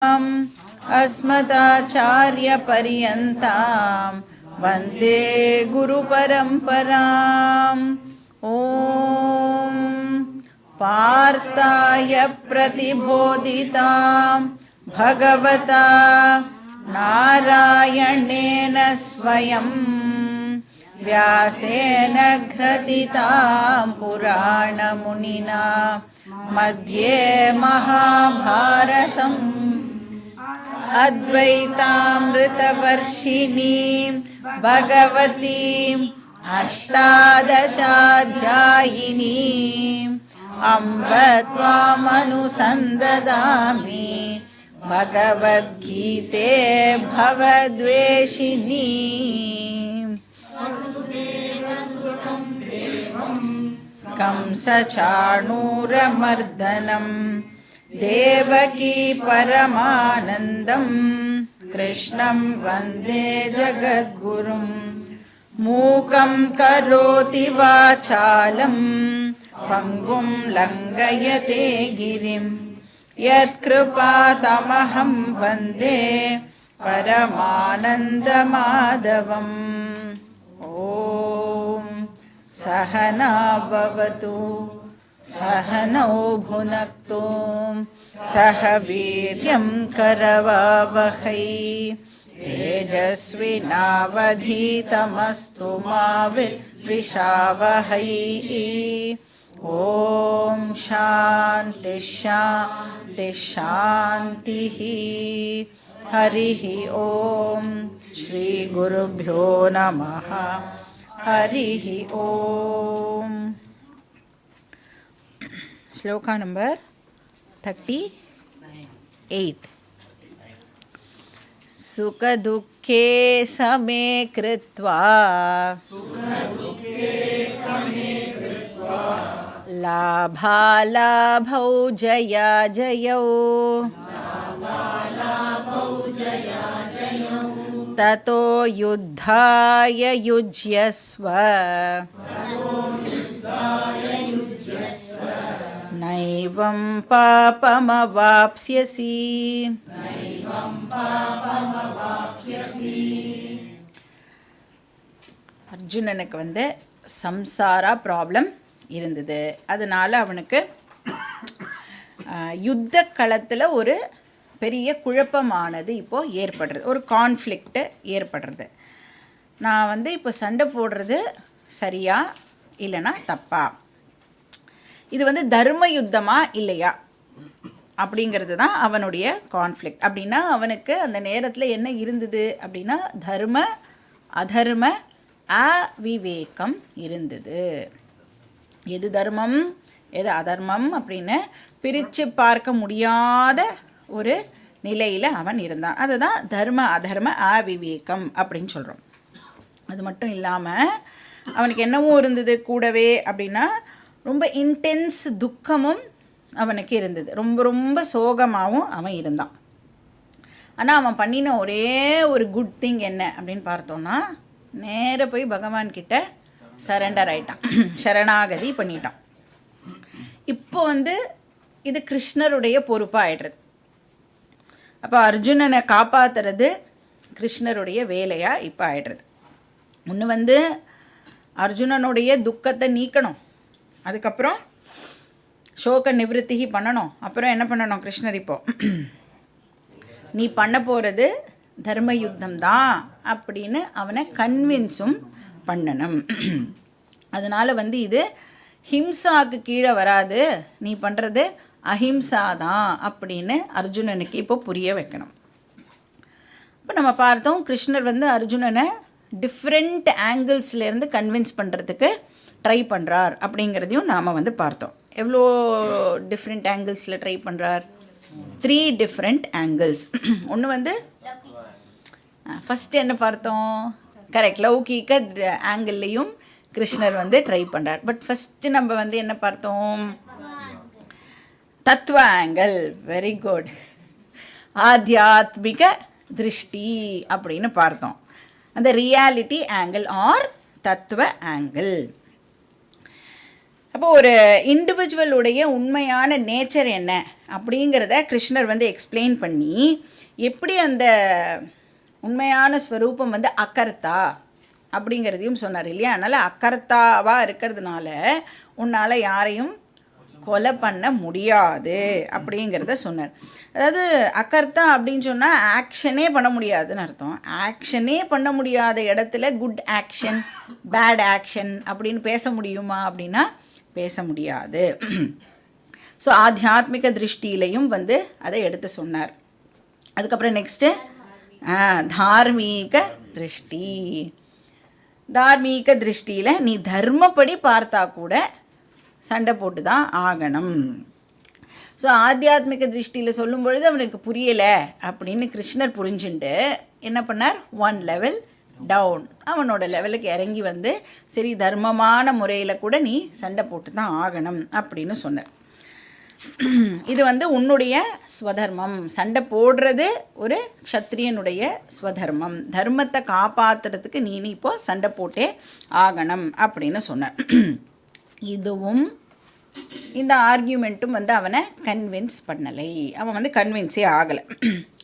अस्मदाचार्यपर्यन्तां वन्दे गुरुपरम्पराम्। ॐ पार्थाय प्रतिबोधितां भगवता नारायणेन स्वयं व्यासेन ग्रथितां पुराणमुनिना मध्ये महाभारतम् अद्वैतामृतवर्षिणीं भगवतीम् अष्टादशाध्यायिनीम् अम्ब त्वामनुसन्ददामि भगवद्गीते भवद्वेषिणीम्। कंसचाणूरमर्दनम् देवकी परमानन्दं कृष्णं वन्दे जगद्गुरुं। मूकं करोति वाचालं पङ्गुं लङ्घयते गिरिं यत्कृपातमहं वन्दे परमानन्दमाधवम्। ॐ सहना भवतु सहनौ भुनक्तु सह वीर्यं करवावहै तेजस्विनावधीतमस्तु मा विद्विषावहै। ॐ शान्ति शान्ति शान्तिः। हरिः ॐ श्री गुरुभ्यो नमः। हरिः ॐ। श्लोका नंबर 38। सुख दुःखे समे कृत्वा लाभालाभौ जया जयौ ततो युद्धाय युज्यस्व नैवं पापमवाप्स्यसि। அர்ஜுனனுக்கு சம்சாரா ப்ராப்ளம் இருந்தது. அதனால் அவனுக்கு யுத்த களத்தில் ஒரு பெரிய குழப்பமானது இப்போது ஏற்படுறது, ஒரு கான்ஃப்ளிக்ட்டு ஏற்படுறது. நான் இப்போ சண்டை போடுறது சரியா இல்லைனா தப்பா, இது தர்ம யுத்தமா இல்லையா அப்படிங்கிறது தான் அவனுடைய கான்ஃப்ளிக்ட். அப்படின்னா அவனுக்கு அந்த நேரத்தில் என்ன இருந்தது அப்படின்னா தர்ம அதர்ம அவிவேகம் இருந்தது. எது தர்மம் எது அதர்மம் அப்படின்னு பிரித்து பார்க்க முடியாத ஒரு நிலையில் அவன் இருந்தான். அதுதான் தர்ம அதர்ம அவிவேகம் அப்படின்னு சொல்கிறோம். அது மட்டும் இல்லாமல் அவனுக்கு என்னவும் இருந்தது கூடவே அப்படின்னா ரொம்ப இன்டென்ஸ் துக்கமும் அவனுக்கு இருந்தது. ரொம்ப ரொம்ப சோகமாகவும் அவன் இருந்தான். ஆனால் அவன் பண்ணின ஒரே ஒரு குட் திங் என்ன அப்படின்னு பார்த்தோன்னா, நேராக போய் பகவான்கிட்ட சரண்டர் ஆகிட்டான், சரணாகதி பண்ணிட்டான். இப்போ இது கிருஷ்ணருடைய பொறுப்பாக ஆயிடுறது. அப்போ அர்ஜுனனை காப்பாற்றுறது கிருஷ்ணருடைய வேலையாக இப்போ ஆயிடுறது. ஒன்று அர்ஜுனனுடைய துக்கத்தை நீக்கணும், அதுக்கப்புறம் சோக நிவர்த்தி பண்ணணும். அப்புறம் என்ன பண்ணணும் கிருஷ்ணர், இப்போது நீ பண்ண போகிறது தர்ம யுத்தம் தான் அப்படின்னு அவனை கன்வின்ஸும் பண்ணணும். அதனால் இது ஹிம்சாவுக்கு கீழே வராது, நீ பண்ணுறது அஹிம்சா தான் அப்படின்னு அர்ஜுனனுக்கு இப்போ புரிய வைக்கணும். இப்போ நம்ம பார்த்தோம் கிருஷ்ணர் அர்ஜுனனை டிஃப்ரெண்ட் ஆங்கிள்ஸ்லேருந்து கன்வின்ஸ் பண்ணுறதுக்கு ட்ரை பண்ணுறார் அப்படிங்கிறதையும் நாம் பார்த்தோம். எவ்வளோ டிஃப்ரெண்ட் ஆங்கிள்ஸில் ட்ரை பண்ணுறார்? 3 டிஃப்ரெண்ட் ஆங்கிள்ஸ். ஒன்று ஃபஸ்ட்டு என்ன பார்த்தோம்? கரெக்ட், லௌகீக ஆங்கிள்லேயும் கிருஷ்ணர் ட்ரை பண்ணுறார். பட் ஃபஸ்ட்டு நம்ம என்ன பார்த்தோம்? தத்துவ ஆங்கிள். Very good. ஆத்தியாத்மிக திருஷ்டி அப்படின்னு பார்த்தோம். அந்த ரியாலிட்டி ஆங்கிள் ஆர் தத்துவ ஆங்கிள். அப்போ ஒரு இண்டிவிஜுவலுடைய உண்மையான நேச்சர் என்ன அப்படிங்கிறத கிருஷ்ணர் வந்து எக்ஸ்பிளைன் பண்ணி எப்படி அந்த உண்மையான ஸ்வரூபம் வந்து அகர்த்தா அப்படிங்கிறதையும் சொன்னார் இல்லையா. அதனால் அகர்த்தாவாக இருக்கிறதுனால உன்னால் யாரையும் கொலை பண்ண முடியாது அப்படிங்கிறத சொன்னார். அதாவது அகர்த்தா அப்படின்னு சொன்னால் ஆக்ஷனே பண்ண முடியாதுன்னு அர்த்தம். ஆக்ஷனே பண்ண முடியாத இடத்துல குட் ஆக்ஷன் பேட் ஆக்ஷன் அப்படின்னு பேச முடியுமா அப்படின்னா பேச முடியாது. ஸோ ஆத்தியாத்மிக திருஷ்டியிலையும் வந்து அதை எடுத்து சொன்னார். அதுக்கப்புறம் நெக்ஸ்ட்டு தார்மீக திருஷ்டி. தார்மீக திருஷ்டியில் நீ தர்மப்படி பார்த்தா கூட சண்டை போட்டு தான் ஆகணும். ஸோ ஆத்தியாத்மிக திருஷ்டியில் சொல்லும் பொழுது அவனுக்கு புரியலை அப்படின்னு கிருஷ்ணர் புரிஞ்சுட்டு என்ன பண்ணார், 1 level டவுன் அவனோட லெவலுக்கு இறங்கி வந்து சரி தர்மமான முறையில் கூட நீ சண்டை போட்டு தான் ஆகணும் அப்படின்னு சொன்னார். இது வந்து உன்னுடைய ஸ்வதர்மம். சண்டை போடுறது ஒரு க்ஷத்ரியனுடைய ஸ்வதர்மம். தர்மத்தை காப்பாற்றுறதுக்கு நீ இப்போ சண்டை போட்டே ஆகணும் அப்படின்னு சொன்னார். இதுவும் இந்த ஆர்கியூமெண்ட்டும் வந்து அவனை கன்வின்ஸ் பண்ணலை. அவன் வந்து கன்வின்ஸே ஆகலை.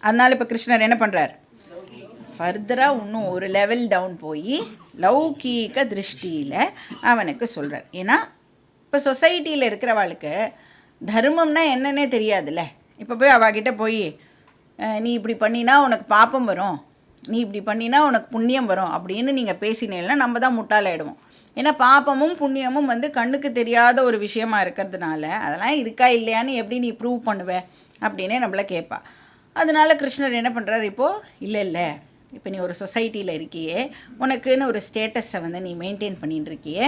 அதனால் இப்போ கிருஷ்ணர் என்ன பண்ணுறார், ஃபர்தராக இன்னும் ஒரு லெவல் டவுன் போய் லௌகீக திருஷ்டியில் அவனுக்கு சொல்கிறார். ஏன்னா இப்போ சொசைட்டியில் இருக்கிறவாளுக்கு தர்மம்னா என்னன்னே தெரியாதுல்ல. இப்போ போய் அவகிட்ட போய் நீ இப்படி பண்ணினா உனக்கு பாப்பம் வரும், நீ இப்படி பண்ணினா உனக்கு புண்ணியம் வரும் அப்படின்னு நீங்கள் பேசினீங்கன்னா நம்ம தான் முட்டாளாயிடுவோம். ஏன்னா பாப்பமும் புண்ணியமும் வந்து கண்ணுக்கு தெரியாத ஒரு விஷயமா இருக்கிறதுனால அதெல்லாம் இருக்கா இல்லையான்னு எப்படி நீ ப்ரூவ் பண்ணுவ அப்படின்னே நம்மளை கேட்பா. அதனால கிருஷ்ணர் என்ன பண்ணுறாரு, இப்போது இல்லை இப்போ நீ ஒரு சொசைட்டியில் இருக்கியே, உனக்குன்னு ஒரு ஸ்டேட்டஸை வந்து நீ மெயின்டைன் பண்ணிட்டு இருக்கியே,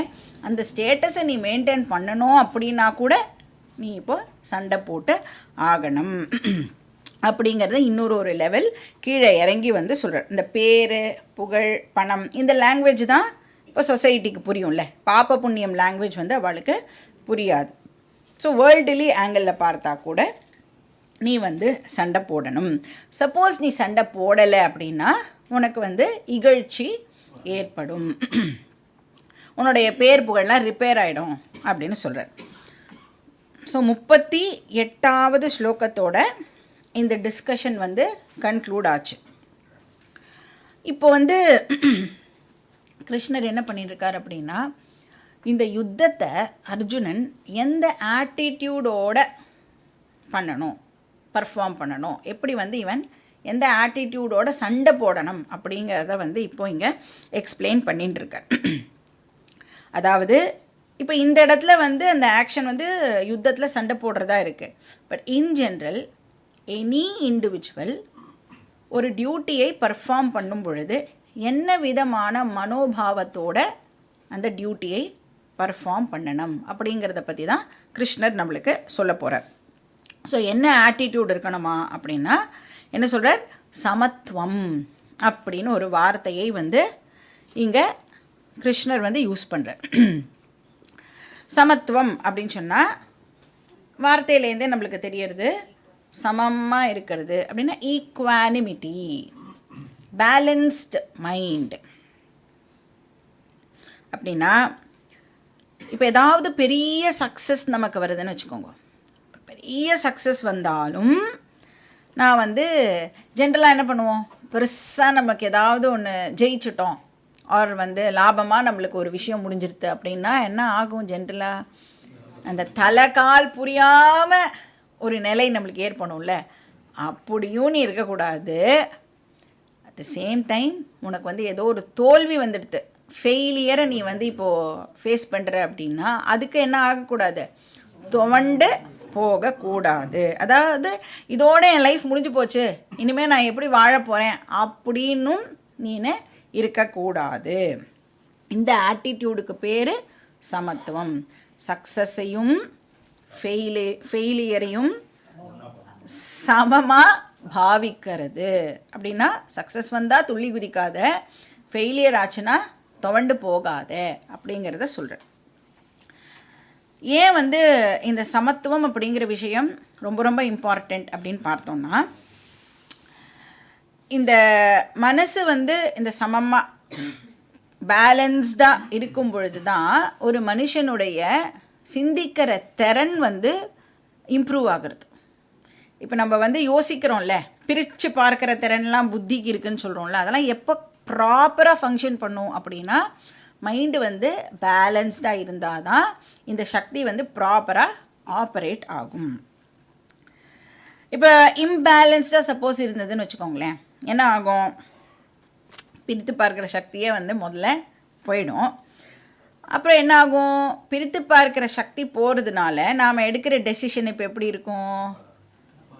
அந்த ஸ்டேட்டஸை நீ மெயின்டைன் பண்ணணும் அப்படின்னா கூட நீ இப்போ சண்டை போட்டு ஆகணும் அப்படிங்கிறத இன்னொரு லெவல் கீழே இறங்கி வந்து சொல்கிறார். இந்த பேர் புகழ் பணம் இந்த லாங்குவேஜ் தான் இப்போ சொசைட்டிக்கு புரியும்ல. பாப்ப புண்ணியம் லாங்குவேஜ் வந்து அவளுக்கு புரியாது. ஸோ வேர்ல்டுலி ஆங்கிளில் பார்த்தா கூட நீ வந்து சண்டை போடணும். சப்போஸ் நீ சண்டை போடலை அப்படின்னா உனக்கு வந்து இகழ்ச்சி ஏற்படும், உன்னுடைய பேர் புகழ்லாம் ரிப்பேர் ஆகிடும் அப்படின்னு சொல்கிறார். ஸோ 38வது ஸ்லோகத்தோட இந்த டிஸ்கஷன் வந்து கன்க்ளூட் ஆச்சு. இப்போ வந்து கிருஷ்ணர் என்ன பண்ணியிருக்கார் அப்படின்னா, இந்த யுத்தத்தை அர்ஜுனன் எந்த ஆட்டிடியூடோட பண்ணணும், பர்ஃபார்ம் பண்ணணும், எப்படி வந்து இவன் எந்த ஆட்டிடியூடோட சண்டை போடணும் அப்படிங்கிறத வந்து இப்போ இங்கே எக்ஸ்பிளைன் பண்ணிட்டு இருக்கார். அதாவது இப்போ இந்த இடத்துல வந்து அந்த ஆக்ஷன் வந்து யுத்தத்தில் சண்டை போடுறதா இருக்குது. But in general any individual ஒரு டியூட்டியை பர்ஃபார்ம் பண்ணும் பொழுது என்ன விதமான மனோபாவத்தோட அந்த டியூட்டியை பர்ஃபார்ம் பண்ணணும் அப்படிங்கிறத பற்றி தான் கிருஷ்ணர் நம்மளுக்கு சொல்ல போகிறார். ஸோ என்ன ஆட்டிடியூட் இருக்கணுமா அப்படின்னா என்ன சொல்கிறார், சமத்துவம் அப்படின்னு ஒரு வார்த்தையை வந்து இங்கே கிருஷ்ணர் வந்து யூஸ் பண்ணுறார். சமத்துவம் அப்படின்னு சொன்னால் வார்த்தையிலேருந்தே நம்மளுக்கு தெரியறது சமமாக இருக்கிறது அப்படின்னா ஈக்வானிமிட்டி, பேலன்ஸ்டு மைண்ட். அப்படின்னா இப்போ ஏதாவது பெரிய சக்ஸஸ் நமக்கு வருதுன்னு வச்சுக்கோங்க. பெரிய சக்ஸஸ் வந்தாலும் நான் வந்து ஜென்ரலாக என்ன பண்ணுவோம், பெருசாக நமக்கு ஏதாவது ஒன்று ஜெயிச்சிட்டோம் ஆர் வந்து லாபமாக நம்மளுக்கு ஒரு விஷயம் முடிஞ்சிருது அப்படின்னா என்ன ஆகும், ஜென்ரலாக அந்த தலைகால் புரியாமல் ஒரு நிலை நம்மளுக்கு ஏற்படும்ல. அப்படியும் நீ இருக்கக்கூடாது. அட் த சேம் டைம் உனக்கு வந்து ஏதோ ஒரு தோல்வி வந்துடுது, ஃபெயிலியரை நீ வந்து இப்போது ஃபேஸ் பண்ணுற அப்படின்னா அதுக்கு என்ன ஆகக்கூடாது, துவண்டு போகக்கூடாது. அதாவது இதோட என் லைஃப் முடிஞ்சு போச்சு, இனிமேல் நான் எப்படி வாழ போகிறேன் அப்படின்னும் நீனு இருக்கக்கூடாது. இந்த ஆட்டிடியூடுக்கு பேர் சமத்துவம். சக்ஸஸையும் ஃபெயிலியரையும் சமமாக பாவிக்கிறது. அப்படின்னா சக்ஸஸ் வந்தால் துள்ளி குதிக்காத, ஃபெயிலியர் ஆச்சுன்னா துவண்டு போகாத அப்படிங்கிறத சொல்கிறேன். ஏன் வந்து இந்த சமத்துவம் அப்படிங்கிற விஷயம் ரொம்ப ரொம்ப இம்பார்ட்டண்ட் அப்படின்னு பார்த்தோம்னா, இந்த மனசு வந்து இந்த சமமாக பேலன்ஸ்டாக இருக்கும் பொழுது தான் ஒரு மனுஷனுடைய சிந்திக்கிற திறன் வந்து இம்ப்ரூவ் ஆகிறது. இப்போ நம்ம வந்து யோசிக்கிறோம்ல, பிரித்து பார்க்குற திறன்லாம் புத்திக்கு இருக்குதுன்னு சொல்கிறோம்ல, அதெல்லாம் எப்போ ப்ராப்பராக ஃபங்க்ஷன் பண்ணும் அப்படின்னா மைண்டு வந்து பேலன்ஸ்டாக இருந்தால் தான் இந்த சக்தி வந்து ப்ராப்பராக ஆப்ரேட் ஆகும். இப்போ இம்பேலன்ஸ்டாக சப்போஸ் இருந்ததுன்னு வச்சுக்கோங்களேன், என்ன ஆகும்? பிரித்து பார்க்குற சக்தியே வந்து முதல்ல போயிடும். அப்புறம் என்ன ஆகும்? பிரித்து பார்க்குற சக்தி போகிறதுனால நாம் எடுக்கிற டெசிஷன் இப்போ எப்படி இருக்கும்?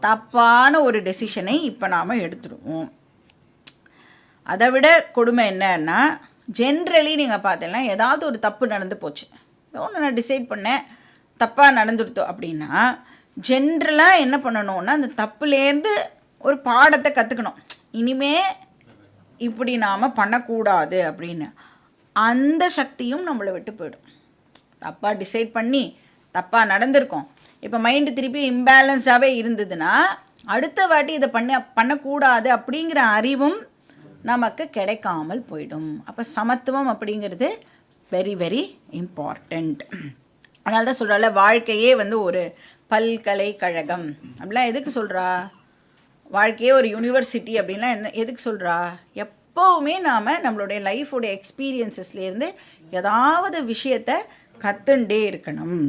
தப்பான ஒரு டெசிஷனை இப்போ நாம் எடுத்துடுவோம். அதை விட கொடுமை என்னன்னா, ஜென்ரலி நீங்கள் பார்த்தீங்கன்னா ஏதாவது ஒரு தப்பு நடந்து போச்சு, ஒன்று நான் டிசைட் பண்ணேன் தப்பாக நடந்துடுத்தோம் அப்படின்னா ஜென்ரலாக என்ன பண்ணணும்னா அந்த தப்புலேருந்து ஒரு பாடத்தை கற்றுக்கணும். இனிமே இப்படி நாம் பண்ணக்கூடாது அப்படின்னு. அந்த சக்தியும் நம்மளை விட்டு போயிடும். தப்பாக டிசைட் பண்ணி தப்பாக நடந்திருக்கோம், இப்போ மைண்டு திருப்பி இம்பேலன்ஸ்டாகவே இருந்ததுன்னா அடுத்த வாட்டி இதை பண்ணக்கூடாது அப்படிங்கிற அறிவும் நமக்கு கிடைக்காமல் போயிடும். அப்போ சமத்துவம் அப்படிங்கிறது வெரி வெரி இம்பார்ட்டண்ட். அதனால தான் சொல்கிறால வாழ்க்கையே வந்து ஒரு பல்கலைக்கழகம் அப்படிலாம் எதுக்கு சொல்கிறா? வாழ்க்கையே ஒரு யூனிவர்சிட்டி அப்படின்லாம் என்ன எதுக்கு சொல்கிறா? எப்போவுமே நாம் நம்மளுடைய லைஃபோடைய எக்ஸ்பீரியன்ஸஸ்லேருந்து ஏதாவது விஷயத்தை கற்றுண்டே இருக்கணும்.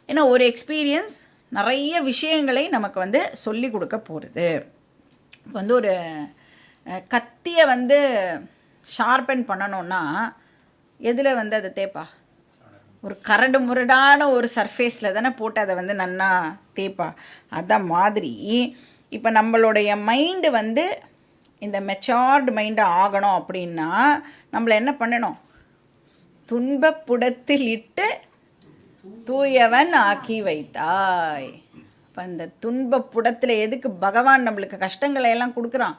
ஏன்னா ஒரு எக்ஸ்பீரியன்ஸ் நிறைய விஷயங்களை நமக்கு வந்து சொல்லி கொடுக்க போகிறது. இப்போ வந்து ஒரு கத்தியை வந்து ஷார்பன் பண்ணணுன்னா எதில் வந்து அதை தேய்ப்பா? ஒரு கரடு முரடான ஒரு சர்ஃபேஸில் தானே போட்டு அதை வந்து நன்னா தேய்ப்பா. அதான் மாதிரி இப்போ நம்மளுடைய மைண்டு வந்து இந்த மெச்சார்டு மைண்டு ஆகணும் அப்படின்னா நம்மளை என்ன பண்ணணும்? துன்பப்புடத்தில் இட்டு தூயவன் ஆக்கி வைத்தாய். இப்போ அந்த துன்பப்புடத்தில் எதுக்கு பகவான் நம்மளுக்கு கஷ்டங்களை எல்லாம் கொடுக்குறான்?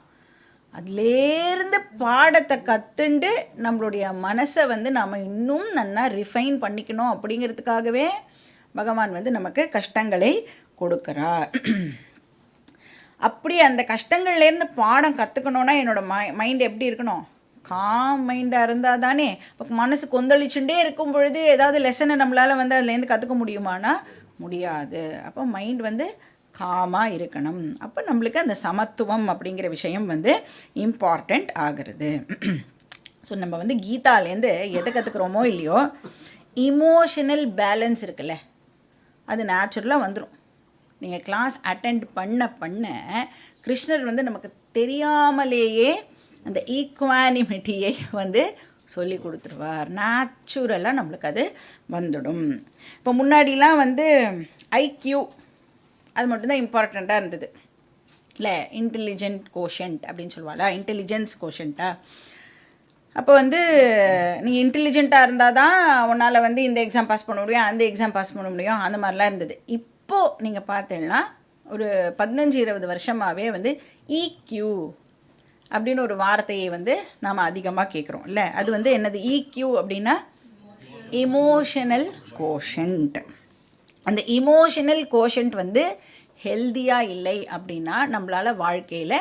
அதுலேருந்து பாடத்தை கற்றுண்டு நம்மளுடைய மனசை வந்து நாம் இன்னும் நல்லா ரிஃபைன் பண்ணிக்கணும் அப்படிங்கிறதுக்காகவே பகவான் வந்து நமக்கு கஷ்டங்களை கொடுக்குறார். அப்படி அந்த கஷ்டங்கள்லேருந்து பாடம் கற்றுக்கணுன்னா என்னோடய மைண்ட் எப்படி இருக்கணும்? காம் மைண்டாக இருந்தால் தானே. இப்போ மனசு கொந்தளிச்சுட்டே இருக்கும் பொழுது ஏதாவது லெசனை நம்மளால் வந்து அதுலேருந்து கற்றுக்க முடியுமானா முடியாது. அப்போ மைண்ட் வந்து காமாக இருக்கணும். அப்போ நம்மளுக்கு அந்த சமத்துவம் அப்படிங்கிற விஷயம் வந்து இம்பார்ட்டண்ட் ஆகிறது. ஸோ நம்ம வந்து கீதாலேருந்து எதை கற்றுக்குறோமோ இல்லையோ, இமோஷனல் பேலன்ஸ் இருக்குல்ல, அது நேச்சுரலாக வந்துடும். நீங்கள் கிளாஸ் அட்டெண்ட் பண்ண கிருஷ்ணர் வந்து நமக்கு தெரியாமலேயே அந்த ஈக்குவானிமிட்டியை வந்து சொல்லி கொடுத்துருவார். நேச்சுரலாக நம்மளுக்கு அது வந்துடும். இப்போ முன்னாடிலாம் வந்து ஐக்யூ அது மட்டும்தான் இம்பார்ட்டண்ட்டாக இருந்தது இல்லை, இன்டெலிஜென்ட் கோஷன்ட் அப்படின்னு சொல்லுவாள், இன்டெலிஜென்ஸ் கோஷன்ட்டா. அப்போ வந்து நீ இன்டெலிஜென்ட்டாக இருந்தால் தான் உன்னால் வந்து இந்த எக்ஸாம் பாஸ் பண்ண முடியும், அந்த எக்ஸாம் பாஸ் பண்ண முடியும், அந்த மாதிரிலாம் இருந்தது. இப்போது நீங்கள் பார்த்தீங்கன்னா ஒரு 15-20 வருஷமாகவே வந்து ஈக்யூ அப்படின்னு ஒரு வார்த்தையை வந்து நாம் அதிகமாக கேட்குறோம் இல்லை. அது வந்து என்னது? ஈக்யூ அப்படின்னா இமோஷனல் கோஷன்ட். அந்த இமோஷனல் கோஷன்ட் வந்து ஹெல்த்தியாக இல்லை அப்படின்னா நம்மளால் வாழ்க்கையில்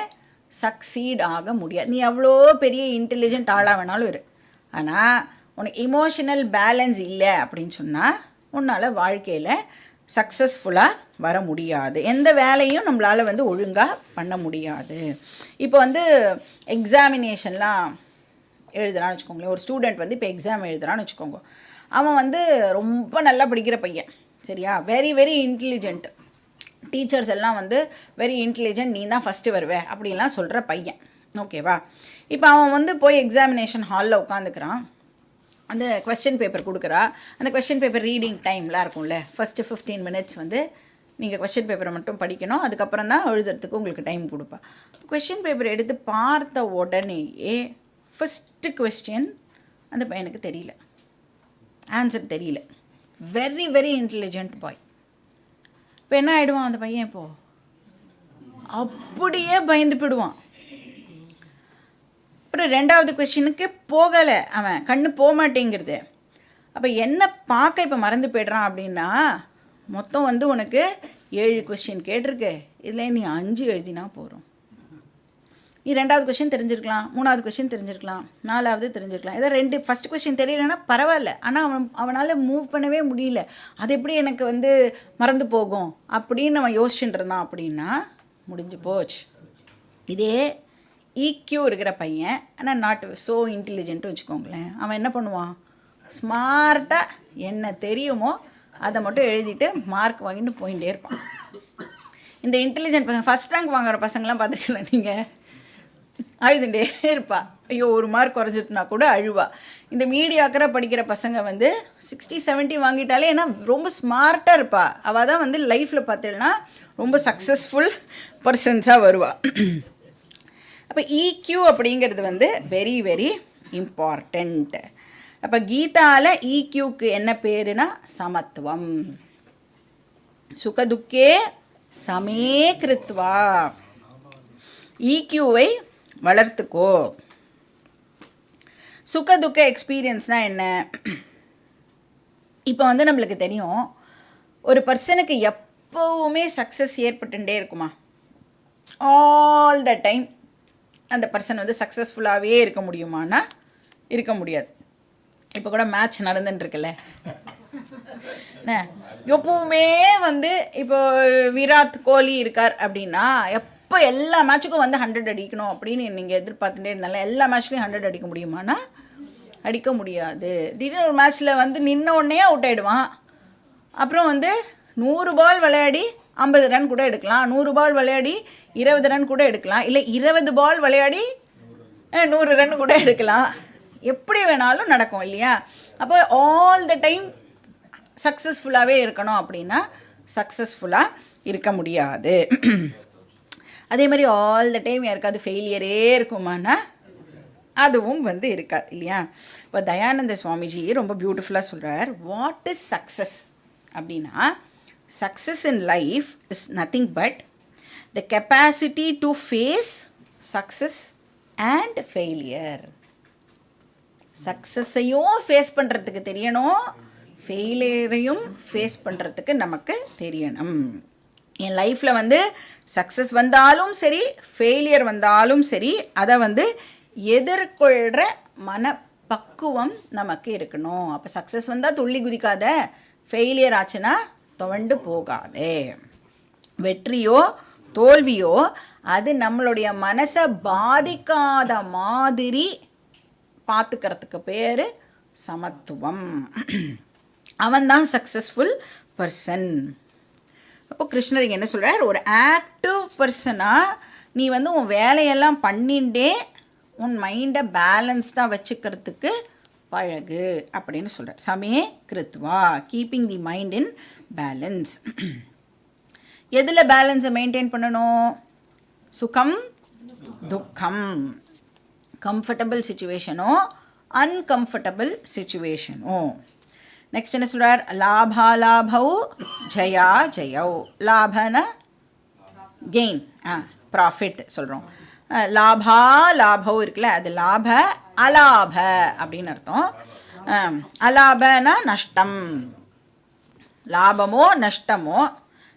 சக்சீட் ஆக முடியாது. நீ அவ்வளோ பெரிய இன்டெலிஜென்ட் ஆளாக வேணாலும் இரு, ஆனால் உனக்கு இமோஷனல் பேலன்ஸ் இல்லை அப்படின்னு சொன்னால் உன்னால் வாழ்க்கையில் சக்ஸஸ்ஃபுல்லாக வர முடியாது. எந்த வேலையும் நம்மளால் வந்து ஒழுங்காக பண்ண முடியாது. இப்போ வந்து எக்ஸாமினேஷன்லாம் எழுதுறான்னு வச்சுக்கோங்களேன். ஒரு ஸ்டூடெண்ட் வந்து இப்போ எக்ஸாம் எழுதுறான்னு வச்சுக்கோங்க. அவன் வந்து ரொம்ப நல்லா படிக்கிற பையன், சரியா, வெரி வெரி இன்டெலிஜென்ட், டீச்சர்ஸ் எல்லாம் வந்து வெரி இன்டெலிஜென்ட், நீ தான் ஃபஸ்ட்டு வருவே அப்படின்லாம் சொல்கிற பையன், ஓகேவா. இப்போ அவன் வந்து போய் எக்ஸாமினேஷன் ஹாலில் உட்காந்துக்கிறான். அந்த கொஸ்டின் பேப்பர் கொடுக்குறா. அந்த கொஸ்டின் பேப்பர் ரீடிங் டைம்லாம் இருக்கும்ல, ஃபஸ்ட்டு 15 மினிட்ஸ் வந்து நீங்கள் கொஸ்டின் பேப்பரை மட்டும் படிக்கணும், அதுக்கப்புறம் தான் எழுதுறதுக்கு உங்களுக்கு டைம் கொடுப்பா. கொஸ்டின் பேப்பர் எடுத்து பார்த்த உடனேயே ஃபஸ்ட்டு கொஸ்டின் அந்த பையனுக்கு தெரியல, ஆன்சர் தெரியல. வெரி வெரி இன்டெலிஜென்ட் பாய். இப்போ என்ன ஆகிடுவான் அந்த பையன்? இப்போது அப்படியே பயந்து போயிடுவான். அப்புறம் 2வது கொஸ்டினுக்கு போகலை, அவன் கண்ணு போக மாட்டேங்கிறது. அப்போ என்ன பார்க்க இப்போ மறந்து போய்ட்றான் அப்படின்னா, மொத்தம் வந்து உனக்கு 7 கொஸ்டின் கேட்டிருக்கு, இதில் நீ 5 எழுதினா போகிறோம். நீ 2வது கொஷின் தெரிஞ்சிருக்கலாம், 3வது கொஷின் தெரிஞ்சிருக்கலாம், 4வது தெரிஞ்சிருக்கலாம். ஏதோ 2 ஃபஸ்ட் கொஷின் தெரியலன்னா பரவாயில்ல, ஆனால் அவனால் மூவ் பண்ணவே முடியல, அது எப்படி எனக்கு வந்து மறந்து போகும் அப்படின்னு அவன் யோசிச்சுட்டு இருந்தான் அப்படின்னா முடிஞ்சு போச்சு. இதே ஈக்யூ இருக்கிற பையன், ஆனால் நாட் ஸோ இன்டெலிஜென்ட்டு வச்சுக்கோங்களேன், அவன் என்ன பண்ணுவான், ஸ்மார்ட்டாக என்ன தெரியுமோ அதை மட்டும் எழுதிட்டு மார்க் வாங்கிட்டு போயிட்டே இருப்பான். இந்த இன்டெலிஜென்ட் பசங்க, ஃபஸ்ட் ரேங்க் வாங்குற பசங்களாம் பார்த்துருக்கல நீங்கள், அழுதுண்டே இருப்பா, ஐயோ ஒரு மார்க் குறைஞ்சிட்டுனா கூட அழுவா. இந்த மீடியாக்கரை படிக்கிற பசங்க வந்து 60-70 வாங்கிட்டாலே, ஏன்னா ரொம்ப ஸ்மார்ட்டாக இருப்பா, அவள் தான் வந்து லைஃப்பில் பார்த்தீங்கன்னா ரொம்ப சக்ஸஸ்ஃபுல் பர்சன்ஸாக வருவாள். அப்போ ஈக்யூ அப்படிங்கிறது வந்து வெரி வெரி இம்பார்ட்டண்ட். அப்போ கீதாவில் ஈக்யூக்கு என்ன பேருனா சமத்துவம். சுகதுக்கே சமே கிருத்வா, ஈக்யூவை வளர்த்துக்கோ. சுகதுக்க எக்ஸ்பீரியன்ஸ்னால் என்ன? இப்போ வந்து நம்மளுக்கு தெரியும், ஒரு பர்சனுக்கு எப்போவுமே சக்ஸஸ் ஏற்பட்டுட்டே இருக்குமா, ஆல் த டைம் அந்த பர்சன் வந்து சக்ஸஸ்ஃபுல்லாகவே இருக்க முடியுமானா இருக்க முடியாது. இப்போ கூட மேட்ச் நடந்துட்டுருக்குல்ல, என்ன எப்பவுமே வந்து இப்போ விராட் கோலி இருக்கார் அப்படின்னா எப்போ எல்லா மேட்சுக்கும் வந்து 100 அடிக்கணும் அப்படின்னு நீங்கள் எதிர்பார்த்துட்டே இருந்தால எல்லா மேட்ச்லேயும் 100 அடிக்க முடியுமானா அடிக்க முடியாது. திடீர்னு ஒரு மேட்ச்சில் வந்து நின்ன உடனே அவுட் ஆகிடுவான். அப்புறம் வந்து 100 பால் விளையாடி 50 ரன் கூட எடுக்கலாம், 100 பால் விளையாடி 20 ரன் கூட எடுக்கலாம், இல்லை 20 பால் விளையாடி 100 ரன் கூட எடுக்கலாம், எப்படி வேணாலும் நடக்கும் இல்லையா. அப்போ ஆல் த டைம் சக்ஸஸ்ஃபுல்லாகவே இருக்கணும் அப்படின்னா சக்ஸஸ்ஃபுல்லாக இருக்க முடியாது. அதே மாதிரி ஆல் த டைம் யாருக்காவது ஃபெயிலியரே இருக்குமானா அதுவும் வந்து இருக்காது இல்லையா. இப்போ தயானந்த சுவாமிஜி ரொம்ப பியூட்டிஃபுல்லாக சொல்கிறார், வாட் இஸ் சக்ஸஸ் அப்படின்னா, success in life is nothing but the capacity to face success and failure. சக்ஸஸையும் ஃபேஸ் பண்ணுறதுக்கு தெரியணும், ஃபெயிலியரையும் ஃபேஸ் பண்ணுறதுக்கு நமக்கு தெரியணும். என் லைஃப்பில் வந்து சக்ஸஸ் வந்தாலும் சரி ஃபெயிலியர் வந்தாலும் சரி அதை வந்து எதிர்கொள்கிற மனப்பக்குவம் நமக்கு இருக்கணும். அப்போ சக்ஸஸ் வந்தால் துள்ளி குதிக்காத, ஃபெயிலியர் ஆச்சுன்னா துவண்டு போகாதே. வெற்றியோ தோல்வியோ அது நம்மளுடைய மனசை பாதிக்காத மாதிரி பார்த்துக்கிறதுக்கு பேர் சமத்துவம். அவன்தான் சக்ஸஸ்ஃபுல் பர்சன். அப்போ கிருஷ்ணர் இங்கே என்ன சொல்கிறார், ஒரு ஆக்டிவ் பர்சனாக நீ வந்து உன் வேலையெல்லாம் பண்ணிகிட்டே உன் மைண்டை பேலன்ஸ்டாக வச்சுக்கிறதுக்கு பழகு அப்படின்னு சொல்கிறார். சமே கிருத்வா, keeping the mind in balance. எதில் பேலன்ஸை மெயின்டைன் பண்ணணும்? சுகம் துக்கம், கம்ஃபர்டபுள் சிச்சுவேஷனோ அன்கம்ஃபர்டபுள் சிச்சுவேஷனோ. நெக்ஸ்ட் என்ன சொல்கிறார், லாபா லாபௌ ஜயா ஜயௌ. லாபன கெயின், ப்ராஃபிட் சொல்கிறோம். லாபா லாபௌ இருக்குல்ல, அது லாப அலாப அப்படின்னு அர்த்தம். அலாபனா நஷ்டம், லாபமோ நஷ்டமோ.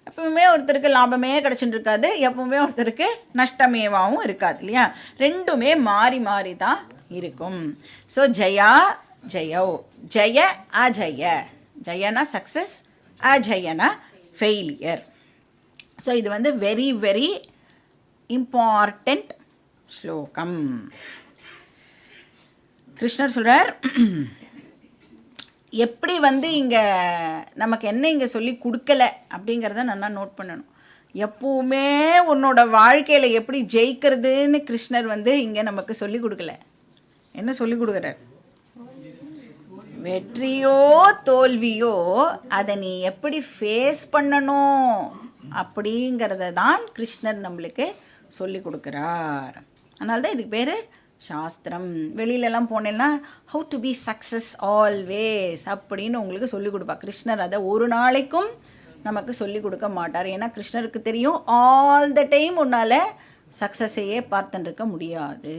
எப்பவுமே ஒருத்தருக்கு லாபமே கிடச்சிட்டு இருக்காது, எப்பவுமே ஒருத்தருக்கு நஷ்டமேவாகவும் இருக்காது இல்லையா. ரெண்டுமே மாறி மாறி தான் இருக்கும். ஸோ ஜயா ஜயௌ, ஜய அஜய, ஜயனா சக்ஸஸ், அஜயனா ஃபெயிலியர். ஸோ இது வந்து வெரி வெரி இம்பார்ட்டண்ட் ஸ்லோகம். கிருஷ்ணர் சொல்கிறார், எப்படி வந்து இங்கே நமக்கு என்ன இங்கே சொல்லி கொடுக்கல அப்படிங்கிறத நல்லா நோட் பண்ணணும். எப்பவுமே உன்னோட வாழ்க்கையில் எப்படி ஜெயிக்கிறதுன்னு கிருஷ்ணர் வந்து இங்கே நமக்கு சொல்லி கொடுக்கல. என்ன சொல்லி கொடுக்குறார்? வெற்றியோ தோல்வியோ அதை நீ எப்படி ஃபேஸ் பண்ணணும் அப்படிங்கிறத தான் கிருஷ்ணர் நம்மளுக்கு சொல்லி கொடுக்குறார். அதனால தான் இதுக்கு பேர் சாஸ்திரம். வெளியிலலாம் போனேன்னா how to be success always அப்படின்னு உங்களுக்கு சொல்லிக் கொடுப்பா. கிருஷ்ணர் அதை ஒரு நாளைக்கும் நமக்கு சொல்லிக் கொடுக்க மாட்டார். ஏன்னா கிருஷ்ணருக்கு தெரியும் ஆல் த டைம் உன்னால் சக்ஸஸையே பார்த்துருக்க முடியாது.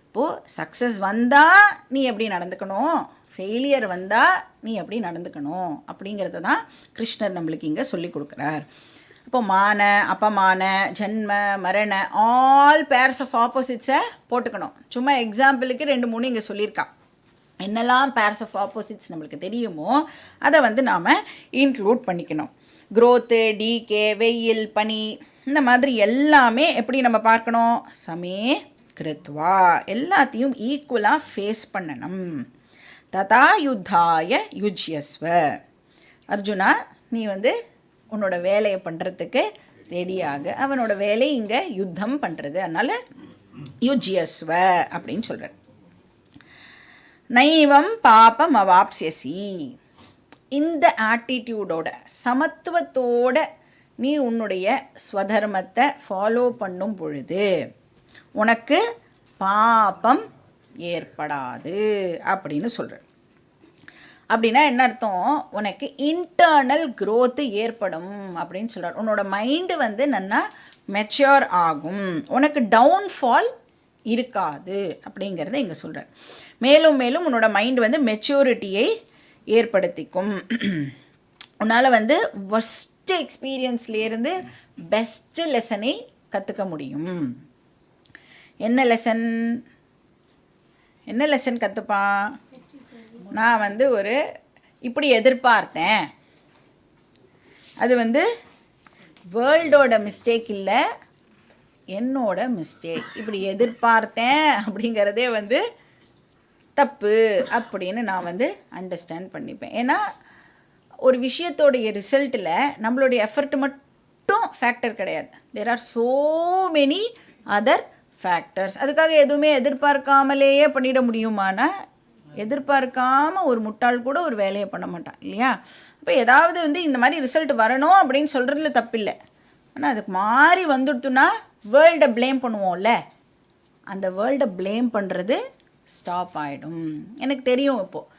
இப்போது சக்ஸஸ் வந்தால் நீ எப்படி நடந்துக்கணும், ஃபெயிலியர் வந்தால் நீ எப்படி நடந்துக்கணும் அப்படிங்கிறத தான் கிருஷ்ணர் நம்மளுக்கு இங்கே சொல்லிக் கொடுக்குறார். இப்போ மான, அபமான, ஜன்ம, மரண ஆல் பேர்ஸ் ஆஃப் ஆப்போசிட்ஸை போட்டுக்கணும். சும்மா எக்ஸாம்பிளுக்கு 2-3 இங்கே சொல்லியிருக்கா. என்னெல்லாம் பேர்ஸ் ஆஃப் ஆப்போசிட்ஸ் நம்மளுக்கு தெரியுமோ அதை வந்து நாம் இன்க்ளூட் பண்ணிக்கணும். க்ரோத்து, டீகே, வெயில், பனி, இந்த மாதிரி எல்லாமே எப்படி நம்ம பார்க்கணும்? சமே கிருத்வா, எல்லாத்தையும் ஈக்குவலாக ஃபேஸ் பண்ணணும். ததா யுத்தாய யுஜ்யஸ்வ. அர்ஜுனா, நீ வந்து உன்னோட வேலையை பண்ணுறதுக்கு ரெடியாக. அவனோட வேலை இங்கே யுத்தம் பண்ணுறது, அதனால் யுஜ்யஸ்வ அப்படின்னு சொல்கிறார். நைவம் பாபம் அவாப்ஸ்யசி. இந்த ஆட்டிடியூடோட, சமத்துவத்தோட நீ உன்னுடைய ஸ்வதர்மத்தை ஃபாலோ பண்ணும் பொழுது உனக்கு பாபம் ஏற்படாது அப்படின்னு சொல்கிறார். அப்படின்னா என்ன அர்த்தம்? உனக்கு இன்டர்னல் க்ரோத்து ஏற்படும் அப்படின்னு சொல்கிறார். உன்னோட மைண்டு வந்து நல்லா மெச்சூர் ஆகும், உனக்கு டவுன்ஃபால் இருக்காது அப்படிங்கிறத இங்கே சொல்கிறார். மேலும் மேலும் உன்னோட மைண்டு வந்து மெச்சூரிட்டியை ஏற்படுத்திக்கும். உன்னால் வந்து ஒர்ஸ்ட் எக்ஸ்பீரியன்ஸ்லேருந்து பெஸ்ட்டு லெசனை கற்றுக்க முடியும். என்ன லெசன் கற்றுப்பான்? நான் வந்து ஒரு இப்படி எதிர்பார்த்தேன், அது வந்து வேர்ல்டோட மிஸ்டேக் இல்லை, என்னோட மிஸ்டேக். இப்படி எதிர்பார்த்தேன் அப்படிங்கிறதே வந்து தப்பு அப்படின்னு நான் வந்து அண்டர்ஸ்டாண்ட் பண்ணிப்பேன். ஏன்னா ஒரு விஷயத்தோடைய ரிசல்ட்டில் நம்மளுடைய எஃபர்ட் மட்டும் ஃபேக்டர் கிடையாது. There are so many other factors. அதுக்காக எதுவுமே எதிர்பார்க்காமலேயே பண்ணிட முடியுமானா? எதிர்பார்க்காமல் ஒரு முட்டாள் கூட ஒரு வேலையை பண்ண மாட்டான் இல்லையா? அப்போ ஏதாவது வந்து இந்த மாதிரி ரிசல்ட் வரணும் அப்படின்னு சொல்கிறதுல தப்பில்லை. ஆனால் அதுக்கு மாறி வந்துடுத்துனா வேர்ல்டை ப்ளேம் பண்ணுவோம்ல, அந்த வேர்ல்டை ப்ளேம் பண்ணுறது ஸ்டாப் ஆகிடும். எனக்கு தெரியும் இப்போது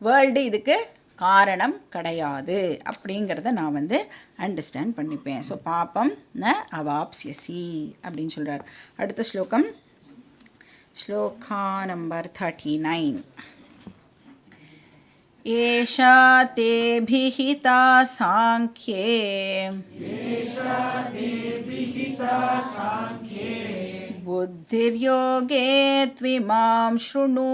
வேர்ல்டு இதுக்கு காரணம் கிடையாது அப்படிங்கிறத நான் வந்து அண்டர்ஸ்டாண்ட் பண்ணிப்பேன். ஸோ பாப்பம் ந அவாப்ஸ்யசி அப்படின்னு சொல்கிறார். அடுத்த ஸ்லோகம், ஸ்லோகா நம்பர் 39. ஏஷா தே பிஹிதா சாங்க்யே புத்திர்யோகே த்விமாம் ஷ்ருணு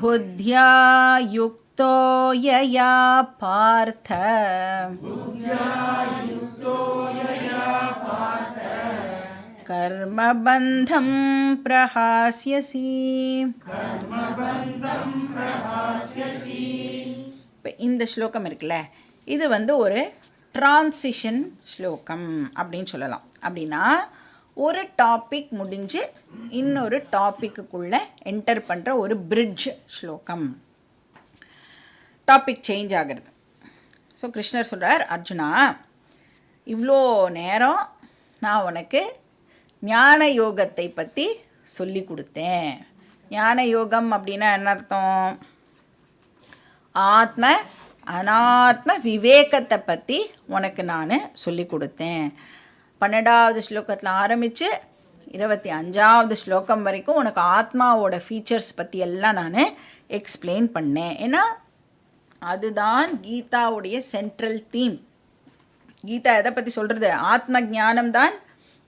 புத்யா யுக்தோ யயா பார்த்த கர்மபந்தம் பிரஹாஸ்யசி. இப்போ இந்த ஸ்லோகம் இருக்குல்ல, இது வந்து ஒரு ட்ரான்சிஷன் ஸ்லோகம் அப்படின்னு சொல்லலாம். அப்படின்னா ஒரு டாபிக் முடிஞ்சு இன்னொரு டாப்பிக்குள்ளே என்டர் பண்ணுற ஒரு பிரிட்ஜ் ஸ்லோகம். டாபிக் சேஞ்ச் ஆகிறது. ஸோ கிருஷ்ணர் சொல்கிறார், அர்ஜுனா, இவ்வளோ நேரம் நான் உனக்கு ஞான யோகத்தை பற்றி சொல்லி கொடுத்தேன். ஞான யோகம் அப்படின்னா என்ன அர்த்தம்? ஆத்ம அனாத்ம விவேகத்தை பற்றி உனக்கு நான் சொல்லி கொடுத்தேன். 12வது ஸ்லோகத்தில் ஆரம்பித்து 25வது ஸ்லோகம் வரைக்கும் உனக்கு ஆத்மாவோட ஃபீச்சர்ஸ் பற்றி எல்லாம் நான் எக்ஸ்பிளைன் பண்ணேன். ஏன்னா அதுதான் கீதாவுடைய சென்ட்ரல் தீம். கீதா எதை பற்றி சொல்கிறது? ஆத்ம ஞானம்தான்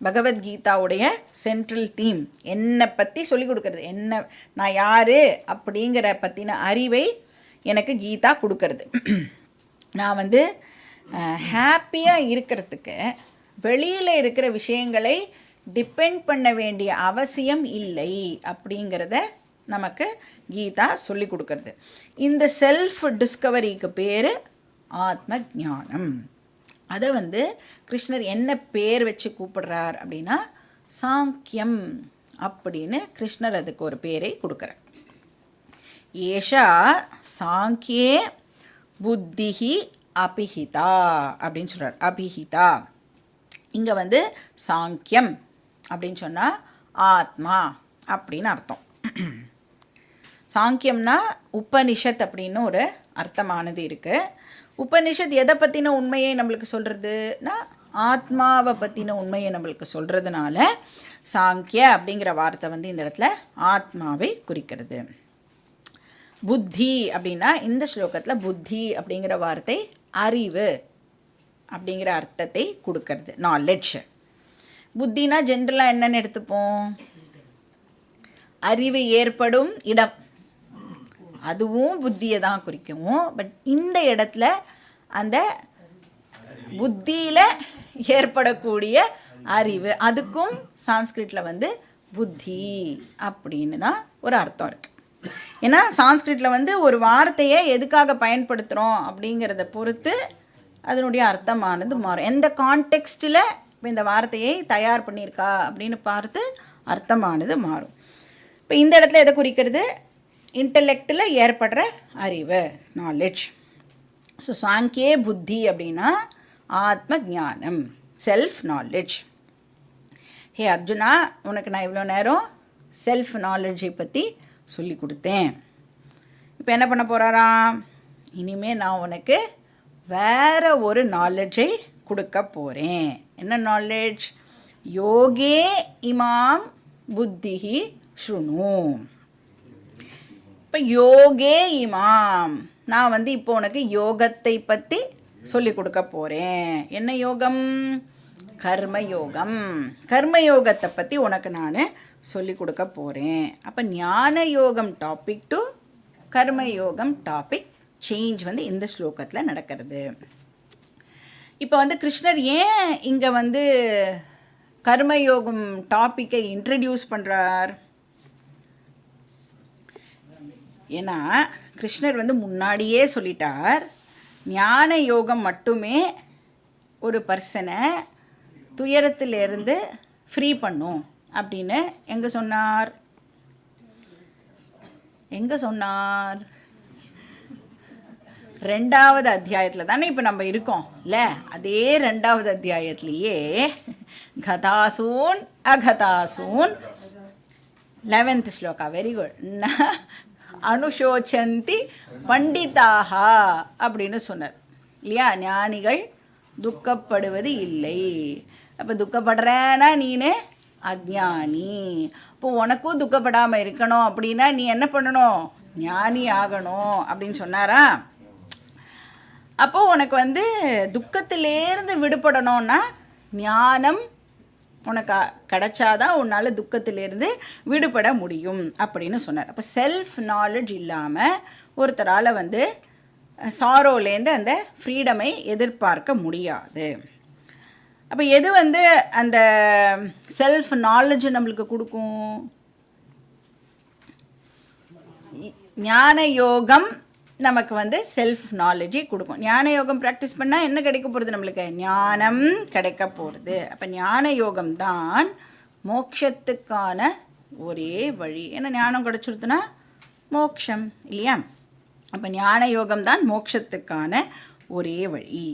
பகவத்கீதாவுடைய சென்ட்ரல் தீம். என்னை பற்றி சொல்லிக் கொடுக்கறது, என்ன நான் யார் அப்படிங்கிற பற்றின அறிவை எனக்கு கீதா கொடுக்கறது. நான் வந்து ஹாப்பியாக இருக்கிறதுக்கு வெளியில் இருக்கிற விஷயங்களை டிபெண்ட் பண்ண வேண்டிய அவசியம் இல்லை அப்படிங்கிறத நமக்கு கீதா சொல்லி கொடுக்கறது. இந்த செல்ஃப் டிஸ்கவரிக்கு பேர் ஆத்ம ஞானம். அதை வந்து கிருஷ்ணர் என்ன பேர் வச்சு கூப்பிடுறார் அப்படின்னா சாங்கியம் அப்படின்னு கிருஷ்ணர் அதுக்கு ஒரு பேரை கொடுக்குறார். ஏஷா சாங்கியே புத்திஹி அபிஹிதா அப்படின்னு சொல்கிறார். அபிஹிதா இங்கே வந்து சாங்கியம் அப்படின்னு சொன்னால் ஆத்மா அப்படின்னு அர்த்தம். சாங்கியம்னா உபனிஷத் அப்படின்னு ஒரு அர்த்தமானது இருக்குது. உபனிஷத் எதை பற்றின உண்மையை நம்மளுக்கு சொல்கிறதுனா ஆத்மாவை பற்றின உண்மையை நம்மளுக்கு சொல்கிறதுனால சாங்கிய அப்படிங்கிற வார்த்தை வந்து இந்த இடத்துல ஆத்மாவை குறிக்கிறது. புத்தி அப்படின்னா இந்த ஸ்லோகத்தில் புத்தி அப்படிங்கிற வார்த்தை அறிவு அப்படிங்கிற அர்த்தத்தை கொடுக்கறது. நாலெட்ஜ். புத்தினா ஜென்ரலாக என்னென்னு எடுத்துப்போம்? அறிவு ஏற்படும் இடம், அதுவும் புத்தியை தான் குறிக்கும். பட் இந்த இடத்துல அந்த புத்தியில் ஏற்படக்கூடிய அறிவு, அதுக்கும் சான்ஸ்கிரிட்டில் புத்தி அப்படின்னு தான் ஒரு அர்த்தம் இருக்குது. ஏன்னா சான்ஸ்கிரிட்டில் ஒரு வார்த்தையை எதுக்காக பயன்படுத்துகிறோம் அப்படிங்கிறத பொறுத்து அதனுடைய அர்த்தமானது மாறும். எந்த கான்டெக்ஸ்டில் இப்போ இந்த வார்த்தையை தயார் பண்ணியிருக்கா அப்படின்னு பார்த்து அர்த்தமானது மாறும். இப்போ இந்த இடத்துல எதை குறிக்கிறது? இன்டலெக்டில் ஏற்படுற அறிவு, நாலெட்ஜ். ஸோ சாங்கியே புத்தி அப்படின்னா ஆத்ம ஞானம், செல்ஃப் நாலெட்ஜ். ஹே அர்ஜுனா, உனக்கு நான் இவ்வளோ நேரம் செல்ஃப் நாலெட்ஜை பற்றி சொல்லி கொடுத்தேன். இப்போ என்ன பண்ண போகிறாராம்? இனிமேல் நான் உனக்கு வேறு ஒரு நாலெட்ஜை கொடுக்க போகிறேன். என்ன நாலெட்ஜ்? யோகே இமாம் புத்திஹி ஸ்ருணு. இப்போ யோகே இமாம், நான் இப்போ உனக்கு யோகத்தை பற்றி சொல்லி கொடுக்க போகிறேன். என்ன யோகம்? கர்மயோகம். கர்மயோகத்தை பற்றி உனக்கு நான் சொல்லி கொடுக்க போகிறேன். அப்போ ஞான யோகம் டாபிக் டு கர்மயோகம் டாபிக் சேஞ்ச் இந்த ஸ்லோகத்தில் நடக்கிறது. இப்போ கிருஷ்ணர் ஏன் இங்கே கர்மயோகம் டாப்பிக்கை இன்ட்ரடியூஸ் பண்ணுறார்? ஏன்னா கிருஷ்ணர் முன்னாடியே சொல்லிட்டார், ஞான யோகம் மட்டுமே ஒரு பர்சனை துயரத்திலிருந்து ஃப்ரீ பண்ணும் அப்படின்னு எங்கே சொன்னார்? எங்கே சொன்னார்? 2வது அத்தியாயத்தில் தானே இப்போ நம்ம இருக்கோம் இல்லை? அதே 2வது அத்தியாயத்திலேயே கதாசூன் அகதாசூன் 11th ஸ்லோகா, வெரி குட், அனுஷோச்சந்தி பண்டிதாக அப்படின்னு சொன்னார் இல்லையா? ஞானிகள் துக்கப்படுவது இல்லை. அப்போ துக்கப்படுறேன்னா நீனு அஜ்ஞானி. இப்போ உனக்கும் துக்கப்படாமல் இருக்கணும் அப்படின்னா நீ என்ன பண்ணணும்? ஞானி ஆகணும் அப்படின்னு சொன்னாரா? அப்போது உனக்கு துக்கத்திலேருந்து விடுபடணும்னா ஞானம் உனக்கு கிடைச்சாதான் உன்னால் துக்கத்திலேருந்து விடுபட முடியும் அப்படின்னு சொன்னார். அப்போ செல்ஃப் நாலெட்ஜ் இல்லாமல் ஒருத்தரால் சாரோலேருந்து அந்த ஃப்ரீடமை எதிர்பார்க்க முடியாது. அப்போ எது அந்த செல்ஃப் நாலெட்ஜ் நம்மளுக்கு கொடுக்கும்? ஞான யோகம் நமக்கு செல்ஃப் நாலேஜை கொடுக்கும். ஞான யோகம் ப்ராக்டிஸ் பண்ணால் என்ன கிடைக்க போகிறது? நம்மளுக்கு ஞானம் கிடைக்க போகிறது. அப்போ ஞான யோகம் தான் மோட்சத்துக்கான ஒரே வழி. ஏன்னா ஞானம் கிடச்சிருதுன்னா மோட்சம் இல்லையா? அப்போ ஞான யோகம் தான் மோட்சத்துக்கான ஒரே வழி.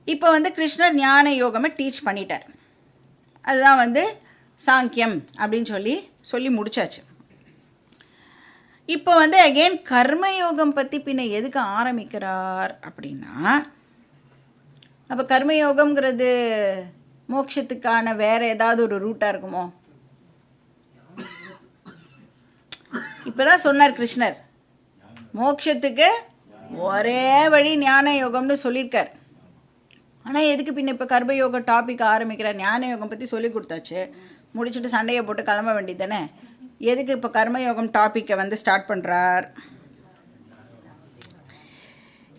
இப்போ கிருஷ்ணர் ஞான யோகமை டீச் பண்ணிட்டார். அதுதான் சாங்கியம் அப்படின்னு சொல்லி முடிச்சாச்சு. இப்போ அகெயின் கர்மயோகம் பற்றி பின்ன எதுக்கு ஆரம்பிக்கிறார் அப்படின்னா, அப்போ கர்மயோகம்ங்கிறது மோட்சத்துக்கான வேறு ஏதாவது ஒரு ரூட்டாக இருக்குமோ? இப்போ தான் சொன்னார் கிருஷ்ணர், மோட்சத்துக்கு ஒரே வழி ஞான யோகம்னு சொல்லியிருக்கார். ஆனால் எதுக்கு பின்ன இப்போ கர்மயோக டாபிக் ஆரம்பிக்கிறார்? ஞான யோகம் பற்றி சொல்லி கொடுத்தாச்சு, முடிச்சுட்டு சண்டையை போட்டு கிளம்ப வேண்டியது தானே. எதுக்கு இப்போ கர்மயோகம் டாப்பிக்கை ஸ்டார்ட் பண்ணுறார்?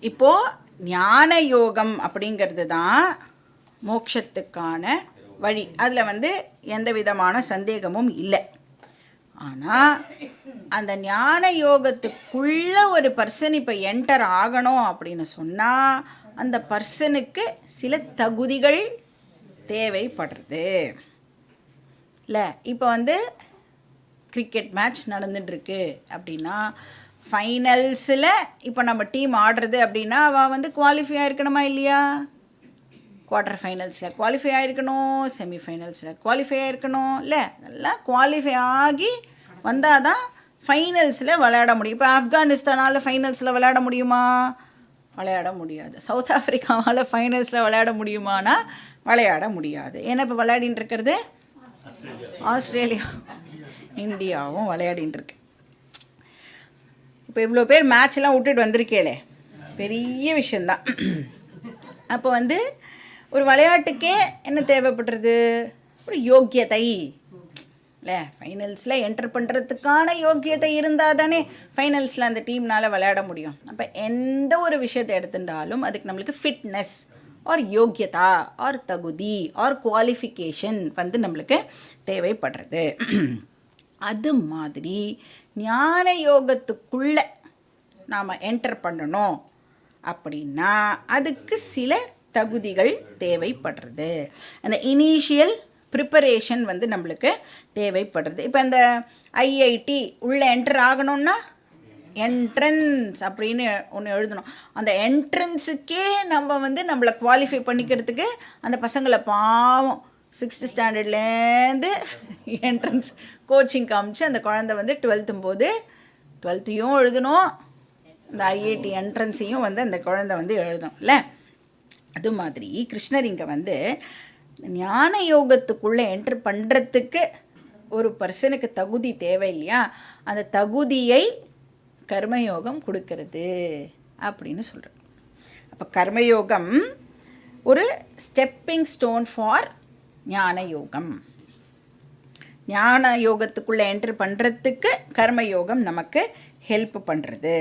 இப்போது ஞான யோகம் அப்படிங்கிறது தான் மோட்சத்துக்கான வழி. அதில் எந்த விதமான சந்தேகமும் இல்லை. ஆனால் அந்த ஞான யோகத்துக்குள்ள ஒரு பர்சன் இப்போ என்டர் ஆகணும் அப்படின்னு சொன்னால் அந்த பர்சனுக்கு சில தகுதிகள் தேவைப்படுறது இல்லை. இப்போ கிரிக்கெட் மேட்ச் நடந்துட்டுருக்கு அப்படின்னா ஃபைனல்ஸில் இப்போ நம்ம டீம் ஆடுறது அப்படின்னா அவள் குவாலிஃபை ஆகிருக்கணுமா இல்லையா? குவார்ட்டர் ஃபைனல்ஸில் குவாலிஃபை ஆகிருக்கணும், செமிஃபைனல்ஸில் குவாலிஃபை ஆகிருக்கணும் இல்லை? நல்லா குவாலிஃபை ஆகி வந்தால் தான் ஃபைனல்ஸில் விளையாட முடியும். இப்போ ஆப்கானிஸ்தானால் ஃபைனல்ஸில் விளையாட முடியுமா? விளையாட முடியாது. சவுத் ஆஃப்ரிக்காவால் ஃபைனல்ஸில் விளையாட முடியுமானா விளையாட முடியாது. ஏன்னா இப்போ விளையாடின்னு இருக்கிறது ஆஸ்திரேலியா, இந்தியாவும் விளையாடின்னு இருக்கு. இப்போ இவ்வளோ பேர் மேட்ச்லாம் விட்டுட்டு வந்திருக்கேளே, பெரிய விஷயந்தான். அப்போ வந்து ஒரு விளையாட்டுக்கே என்ன தேவைப்படுறது, ஒரு யோக்கியதை இல்லை. ஃபைனல்ஸில் என்டர் பண்ணுறதுக்கான யோக்கியத்தை இருந்தால் தானே ஃபைனல்ஸில் அந்த டீம்னால் விளையாட முடியும். அப்போ எந்த ஒரு விஷயத்தை எடுத்துட்டாலும் அதுக்கு நம்மளுக்கு ஃபிட்னஸ் ஆர் யோக்கியதா ஆர் தகுதி ஆர் குவாலிஃபிகேஷன் வந்து நம்மளுக்கு தேவைப்படுறது. அது மாதிரி ஞான யோகத்துக்குள்ளே நாம் என்டர் பண்ணணும் அப்படின்னா அதுக்கு சில தகுதிகள் தேவைப்படுறது. அந்த இனிஷியல் ப்ரிப்பரேஷன் வந்து நம்மளுக்கு தேவைப்படுறது. இப்போ இந்த ஐஐடி உள்ளே என்டர் ஆகணும்னா என்ட்ரன்ஸ் அப்படின்னு ஒன்று எழுதணும். அந்த என்ட்ரன்ஸுக்கே நம்ம வந்து நம்மளை குவாலிஃபை பண்ணிக்கிறதுக்கு அந்த பசங்களை பாவம் 6th ஸ்டாண்டர்ட்லேருந்து என்ட்ரன்ஸ் கோச்சிங் காமிச்சு அந்த குழந்தை வந்து 12th போது 12th எழுதணும், இந்த ஐஐடி என்ட்ரன்ஸையும் வந்து அந்த குழந்தை வந்து எழுதணும் இல்லை. அது மாதிரி கிருஷ்ணர் இங்கே வந்து ஞான யோகத்துக்குள்ளே என்ட்ரு பண்ணுறதுக்கு ஒரு பர்சனுக்கு தகுதி தேவை இல்லையா, அந்த தகுதியை கர்மயோகம் கொடுக்கறது அப்படின்னு சொல்கிறேன். அப்போ கர்மயோகம் ஒரு ஸ்டெப்பிங் ஸ்டோன் ஃபார் ஞான யோகம். ஞான யோகத்துக்குள்ளே என்ட்ரு பண்ணுறதுக்கு கர்மயோகம் நமக்கு ஹெல்ப் பண்ணுறது.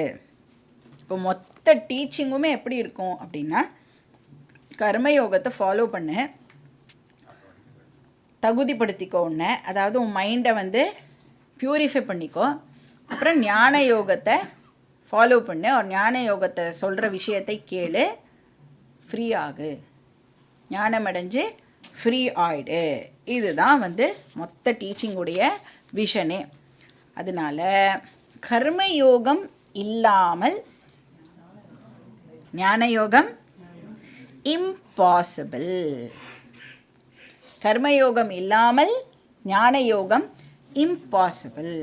இப்போ மொத்த டீச்சிங்குமே எப்படி இருக்கும் அப்படின்னா, கர்மயோகத்தை ஃபாலோ பண்ண தகுதிப்படுத்திக்கோ ஒன்று, அதாவது உன் மைண்டை வந்து ப்யூரிஃபை பண்ணிக்கோ. அப்புறம் ஞான யோகத்தை ஃபாலோ பண்ணு, ஒரு ஞான யோகத்தை சொல்கிற விஷயத்தை கேளு, ஃப்ரீ ஆகு, ஞானம் அடைஞ்சு ஃப்ரீ ஆயிடு. இதுதான் வந்து மொத்த டீச்சிங்குடைய விஷனே. அதனால் கர்மயோகம் இல்லாமல் ஞான யோகம் இம்பாசிபிள். கர்மயோகம் இல்லாமல் ஞான யோகம் இம்பாசிபிள்.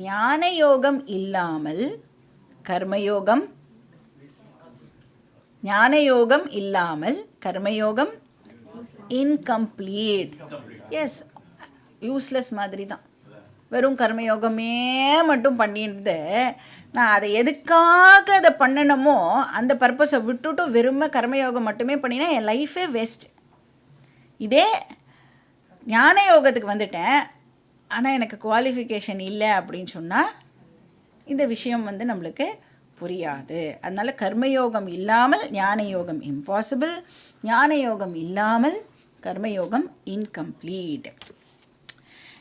ஞான யோகம் இல்லாமல் கர்மயோகம், ஞான யோகம் இல்லாமல் கர்மயோகம் இன்கம்ப்ளீட். எஸ், யூஸ்லெஸ் மாதிரி தான். வெறும் கர்மயோகமே மட்டும் பண்ணிட்டு நான் அதை எதுக்காக அதை பண்ணணுமோ அந்த பர்பஸை விட்டுட்டு வெறுமை கர்மயோகம் மட்டுமே பண்ணினா என் லைஃபே வேஸ்ட். இதே ஞான யோகத்துக்கு வந்துட்டேன், ஆனால் எனக்கு குவாலிஃபிகேஷன் இல்லை அப்படின்னு சொன்னால் இந்த விஷயம் வந்து நம்மளுக்கு புரியாது. அதனால் கர்மயோகம் இல்லாமல் ஞான யோகம் இம்பாசிபிள், ஞான யோகம் இல்லாமல் கர்மயோகம் இன்கம்ப்ளீட்.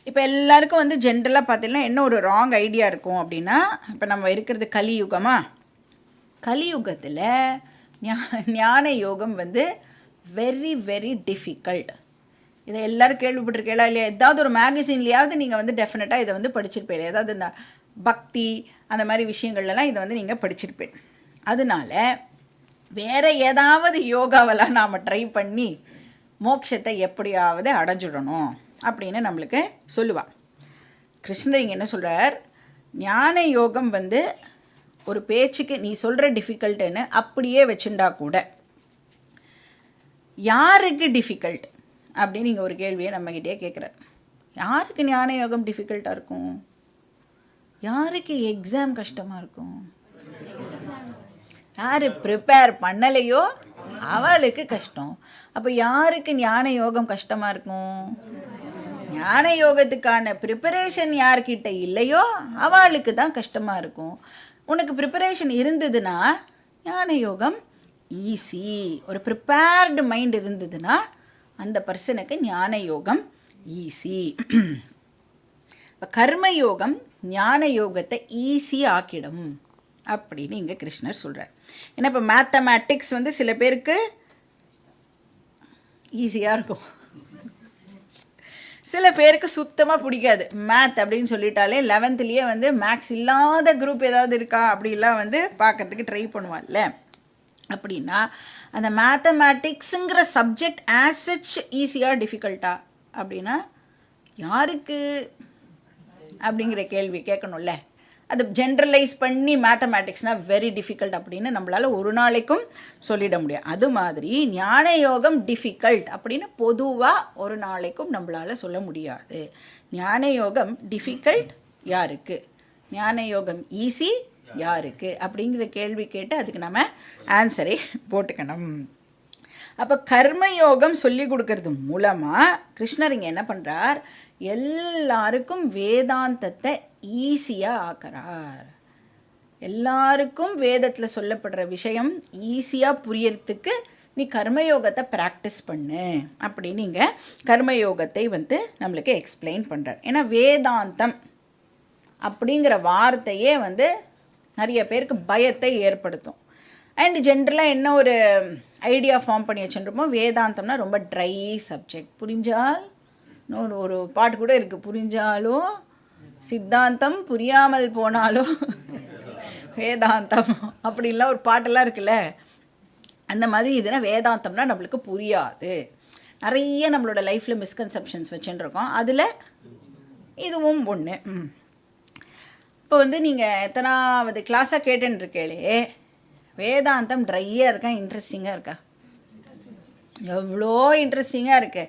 இப்போ எல்லாருக்கும் வந்து ஜென்ரலாக பார்த்தீங்கன்னா என்ன ஒரு ராங் ஐடியா இருக்கும் அப்படின்னா, இப்போ நம்ம இருக்கிறது கலியுகமா, கலியுகத்தில் ஞான யோகம் வந்து வெரி வெரி டிஃபிகல்ட். இதை எல்லோரும் கேள்விப்பட்டிருக்கீங்களா இல்லையா? ஏதாவது ஒரு மேகசின்லையாவது நீங்கள் வந்து டெஃபினட்டாக இதை வந்து படிச்சிருப்பீங்க. ஏதாவது இந்த பக்தி அந்த மாதிரி விஷயங்கள்லாம் இதை வந்து நீங்கள் படிச்சிருப்பேன். அதனால வேறு ஏதாவது யோகாவெல்லாம் நாம் ட்ரை பண்ணி மோட்சத்தை எப்படியாவது அடைஞ்சிடணும் அப்படின்னு நம்மளுக்கு சொல்லுவாள். கிருஷ்ணர் இங்கே என்ன சொல்கிறார், ஞான யோகம் வந்து ஒரு பேச்சுக்கு நீ சொல்கிற டிஃபிகல்ட்டுன்னு அப்படியே வச்சுட்டா கூட யாருக்கு டிஃபிகல்ட் அப்படின்னு நீங்கள் ஒரு கேள்வியை நம்மக்கிட்டே கேட்குறார். யாருக்கு ஞான யோகம் டிஃபிகல்ட்டாக இருக்கும்? யாருக்கு எக்ஸாம் கஷ்டமாக இருக்கும்? யார் ப்ரிப்பேர் பண்ணலையோ அவளுக்கு கஷ்டம். அப்போ யாருக்கு ஞான யோகம் கஷ்டமாக இருக்கும்? ஞான யோகத்துக்கான ப்ரிப்பரேஷன் யார்கிட்ட இல்லையோ அவளுக்கு தான் கஷ்டமாக இருக்கும். உனக்கு ப்ரிப்பரேஷன் இருந்ததுன்னா ஞான யோகம் ஈஸி. ஒரு ப்ரிப்பேர்டு மைண்ட் இருந்ததுன்னா அந்த பர்சனுக்கு ஞான யோகம் ஈஸி. இப்போ கர்மயோகம் ஞான யோகத்தை ஈஸி ஆக்கிடும் அப்படின்னு இங்கே கிருஷ்ணர் சொல்கிறார். ஏன்னா இப்போ மேத்தமேட்டிக்ஸ் வந்து சில பேருக்கு ஈஸியாக இருக்கும், சில பேருக்கு சுத்தமாக பிடிக்காது. மேத் அப்படின்னு சொல்லிட்டாலே 11th வந்து மேக்ஸ் இல்லாத குரூப் ஏதாவது இருக்கா அப்படிலாம் வந்து பார்க்குறதுக்கு ட்ரை பண்ணுவாள்ல. அப்படின்னா அந்த மேத்தமேட்டிக்ஸுங்கிற சப்ஜெக்ட் ஆஸ் சச் ஈஸியாக டிஃபிகல்ட்டா அப்படின்னா யாருக்கு அப்படிங்கிற கேள்வி கேட்கணும்ல. அது ஜென்ரலைஸ் பண்ணி மேத்தமேட்டிக்ஸ்னால் வெரி டிஃபிகல்ட் அப்படின்னு நம்மளால் ஒரு நாளைக்கும் சொல்லிட முடியாது. அது மாதிரி ஞான யோகம் டிஃபிகல்ட் அப்படின்னு பொதுவாக ஒரு நாளைக்கும் நம்மளால் சொல்ல முடியாது. ஞான யோகம் டிஃபிகல்ட் யாருக்கு, ஞான யோகம் ஈஸி யாருக்கு அப்படிங்கிற கேள்வி கேட்டு அதுக்கு நம்ம ஆன்சரை போட்டுக்கணும். அப்போ கர்மயோகம் சொல்லி கொடுக்கறது மூலமாக கிருஷ்ணர் இங்கே என்ன பண்ணுறார், எல்லாருக்கும் வேதாந்தத்தை ஈஸியாக ஆக்குறார். எல்லாருக்கும் வேதத்தில் சொல்லப்படுற விஷயம் ஈஸியாக புரியறதுக்கு நீ கர்மயோகத்தை ப்ராக்டிஸ் பண்ணு அப்படின்னு இங்கே கர்மயோகத்தை நம்மளுக்கு எக்ஸ்பிளைன் பண்ணுறார். ஏன்னா வேதாந்தம் அப்படிங்கிற வார்த்தையே நிறைய பேருக்கு பயத்தை ஏற்படுத்தும். அண்ட் ஜென்ரலாக என்ன ஒரு ஐடியா ஃபார்ம் பண்ணி வச்சுருப்போம், வேதாந்தம்னா ரொம்ப ட்ரை சப்ஜெக்ட். புரிஞ்சால் ஒரு பாட்டு கூட இருக்குது, புரிஞ்சாலும் சித்தாந்தம் புரியாமல் போனாலும் வேதாந்தம் அப்படின்லாம் ஒரு பாட்டெல்லாம் இருக்குல்ல. அந்த மாதிரி இதுனா வேதாந்தம்னா நம்மளுக்கு புரியாது. நிறைய நம்மளோட லைஃப்பில் மிஸ்கன்செப்ஷன்ஸ் வச்சுருக்கோம், அதில் இதுவும் ஒன்று. இப்போ நீங்கள் எத்தனாவது கிளாஸாக கேட்டுருக்கேளே, வேதாந்தம் ட்ரையாக இருக்கா இன்ட்ரெஸ்டிங்காக இருக்கா? எவ்வளோ இன்ட்ரெஸ்டிங்காக இருக்கு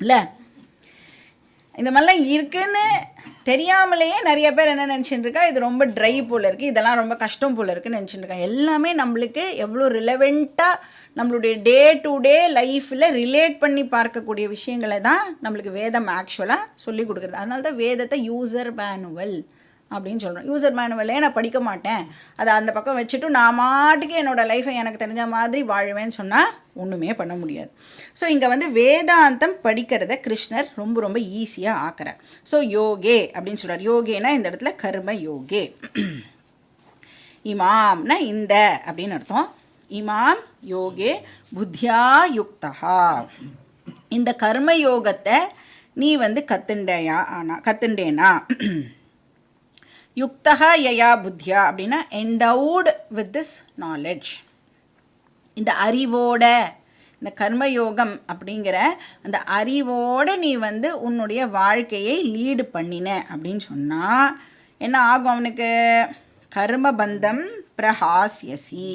இல்லை? இந்த மாதிரிலாம் இருக்குன்னு தெரியாமலேயே நிறைய பேர் என்ன நினச்சிட்டு இருக்கா, இது ரொம்ப ட்ரை போல் இருக்குது, இதெல்லாம் ரொம்ப கஷ்டம் போல் இருக்குன்னு நினச்சிட்டு இருக்காங்க. எல்லாமே நம்மளுக்கு எவ்வளோ ரிலவெண்ட்டாக நம்மளுடைய டே டு டே லைஃப்பில் ரிலேட் பண்ணி பார்க்கக்கூடிய விஷயங்களை தான் நம்மளுக்கு வேதம் ஆக்சுவலாக சொல்லி கொடுக்குறது. அதனால தான் வேதத்தை யூசர் மேனுவல் அப்படின்னு சொல்கிறோம். யூசர் மேனுவலே நான் படிக்க மாட்டேன், அதை அந்த பக்கம் வச்சுட்டு நான் மாட்டுக்கு என்னோடய லைஃப்பை எனக்கு தெரிஞ்ச மாதிரி வாழ்வேன்னு சொன்னால் ஒன்றுமே பண்ண முடியாது. ஸோ இங்கே வேதாந்தம் படிக்கிறத கிருஷ்ணர் ரொம்ப ரொம்ப ஈஸியாக ஆக்குறார். ஸோ யோகே அப்படின்னு சொல்கிறார். யோகேனா இந்த இடத்துல கர்ம யோகே. இமாம்னா இந்த அப்படின்னு அர்த்தம். இமாம் யோகே புத்தியா யுக்தா. இந்த கர்ம யோகத்தை நீ கத்துண்டேனா யுக்தா யயா புத்தியா அப்படின்னா எண்டவுட் வித் திஸ் நாலெட்ஜ். இந்த அறிவோட, இந்த கர்மயோகம் அப்படிங்கிற அந்த அறிவோடு நீ உன்னுடைய வாழ்க்கையை லீடு பண்ணின அப்படின்னு சொன்னால் என்ன ஆகும் அவனுக்கு? கர்மபந்தம் பிரஹாஸ்யசி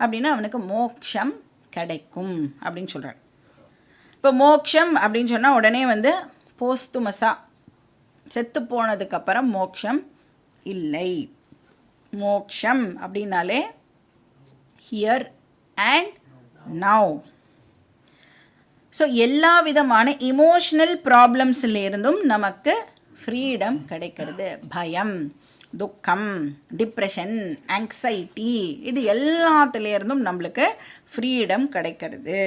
அப்படின்னா அவனுக்கு மோக்ஷம் கிடைக்கும் அப்படின்னு சொல்கிறார். இப்போ மோக்ஷம் அப்படின்னு சொன்னால் உடனே போஸ்துமஸா செத்து போனதுக்கப்புறம் மோக்ஷம் இல்லை. மோக்ஷம் அப்படின்னாலே ஹியர் அண்ட் நவ். ஸோ எல்லா விதமான இமோஷ்னல் ப்ராப்ளம்ஸ்லேருந்தும் நமக்கு ஃப்ரீடம் கிடைக்கிறது. பயம், துக்கம், டிப்ரெஷன், ஆங்ஸைட்டி, இது எல்லாத்துலேருந்தும் நம்மளுக்கு ஃப்ரீடம் கிடைக்கிறது.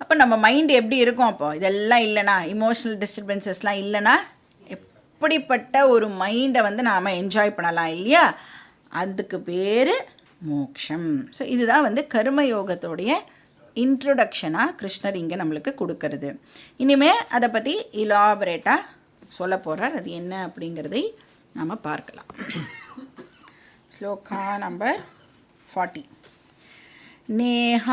அப்போ நம்ம மைண்டு எப்படி இருக்கும்? அப்போது இதெல்லாம் இல்லைனா, இமோஷ்னல் டிஸ்டர்பன்சஸ்லாம் இல்லைனா எப்படிப்பட்ட ஒரு மைண்டை நாம் என்ஜாய் பண்ணலாம் இல்லையா? அதுக்கு பேர் மோக்ஷம். ஸோ இதுதான் கர்மயோகத்தோடைய இன்ட்ரொடக்ஷனாக கிருஷ்ணர் இங்கே நம்மளுக்கு கொடுக்கறது. இனிமேல் அதை பற்றி இலாபரேட்டாக சொல்ல போகிறார். அது என்ன அப்படிங்கிறதை நாம் பார்க்கலாம். ஸ்லோகா நம்பர் 40. நேஹாபிக்ரமநாசோஸ்தி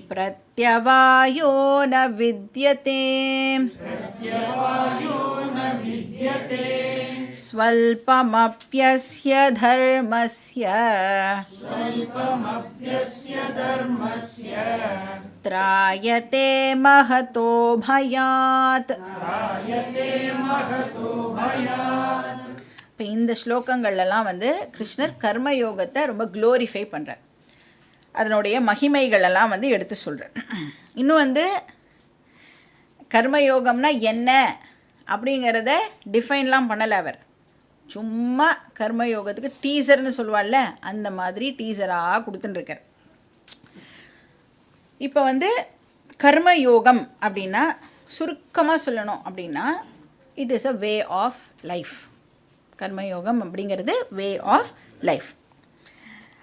பிரத்யவாயோ ந வித்யதே ஸ்வல்பமப்யஸ்ய தர்மஸ்ய த்ராயதே மஹதோ பயாத். இப்போ இந்த ஸ்லோகங்கள்லாம் கிருஷ்ணர் கர்மயோகத்தை ரொம்ப க்ளோரிஃபை பண்ணுறார். அதனுடைய மகிமைகளெல்லாம் எடுத்து சொல்கிறார். இன்னும் கர்மயோகம்னா என்ன அப்படிங்கிறத டிஃபைன்லாம் பண்ணலை அவர். சும்மா கர்மயோகத்துக்கு டீசர்னு சொல்லுவாள்ல, அந்த மாதிரி டீசராக கொடுத்துட்டுருக்கார். இப்போ கர்மயோகம் அப்படின்னா சுருக்கமாக சொல்லணும் அப்படின்னா it is a way of life. கர்மயோகம் அப்படிங்கிறது வே ஆஃப் லைஃப்.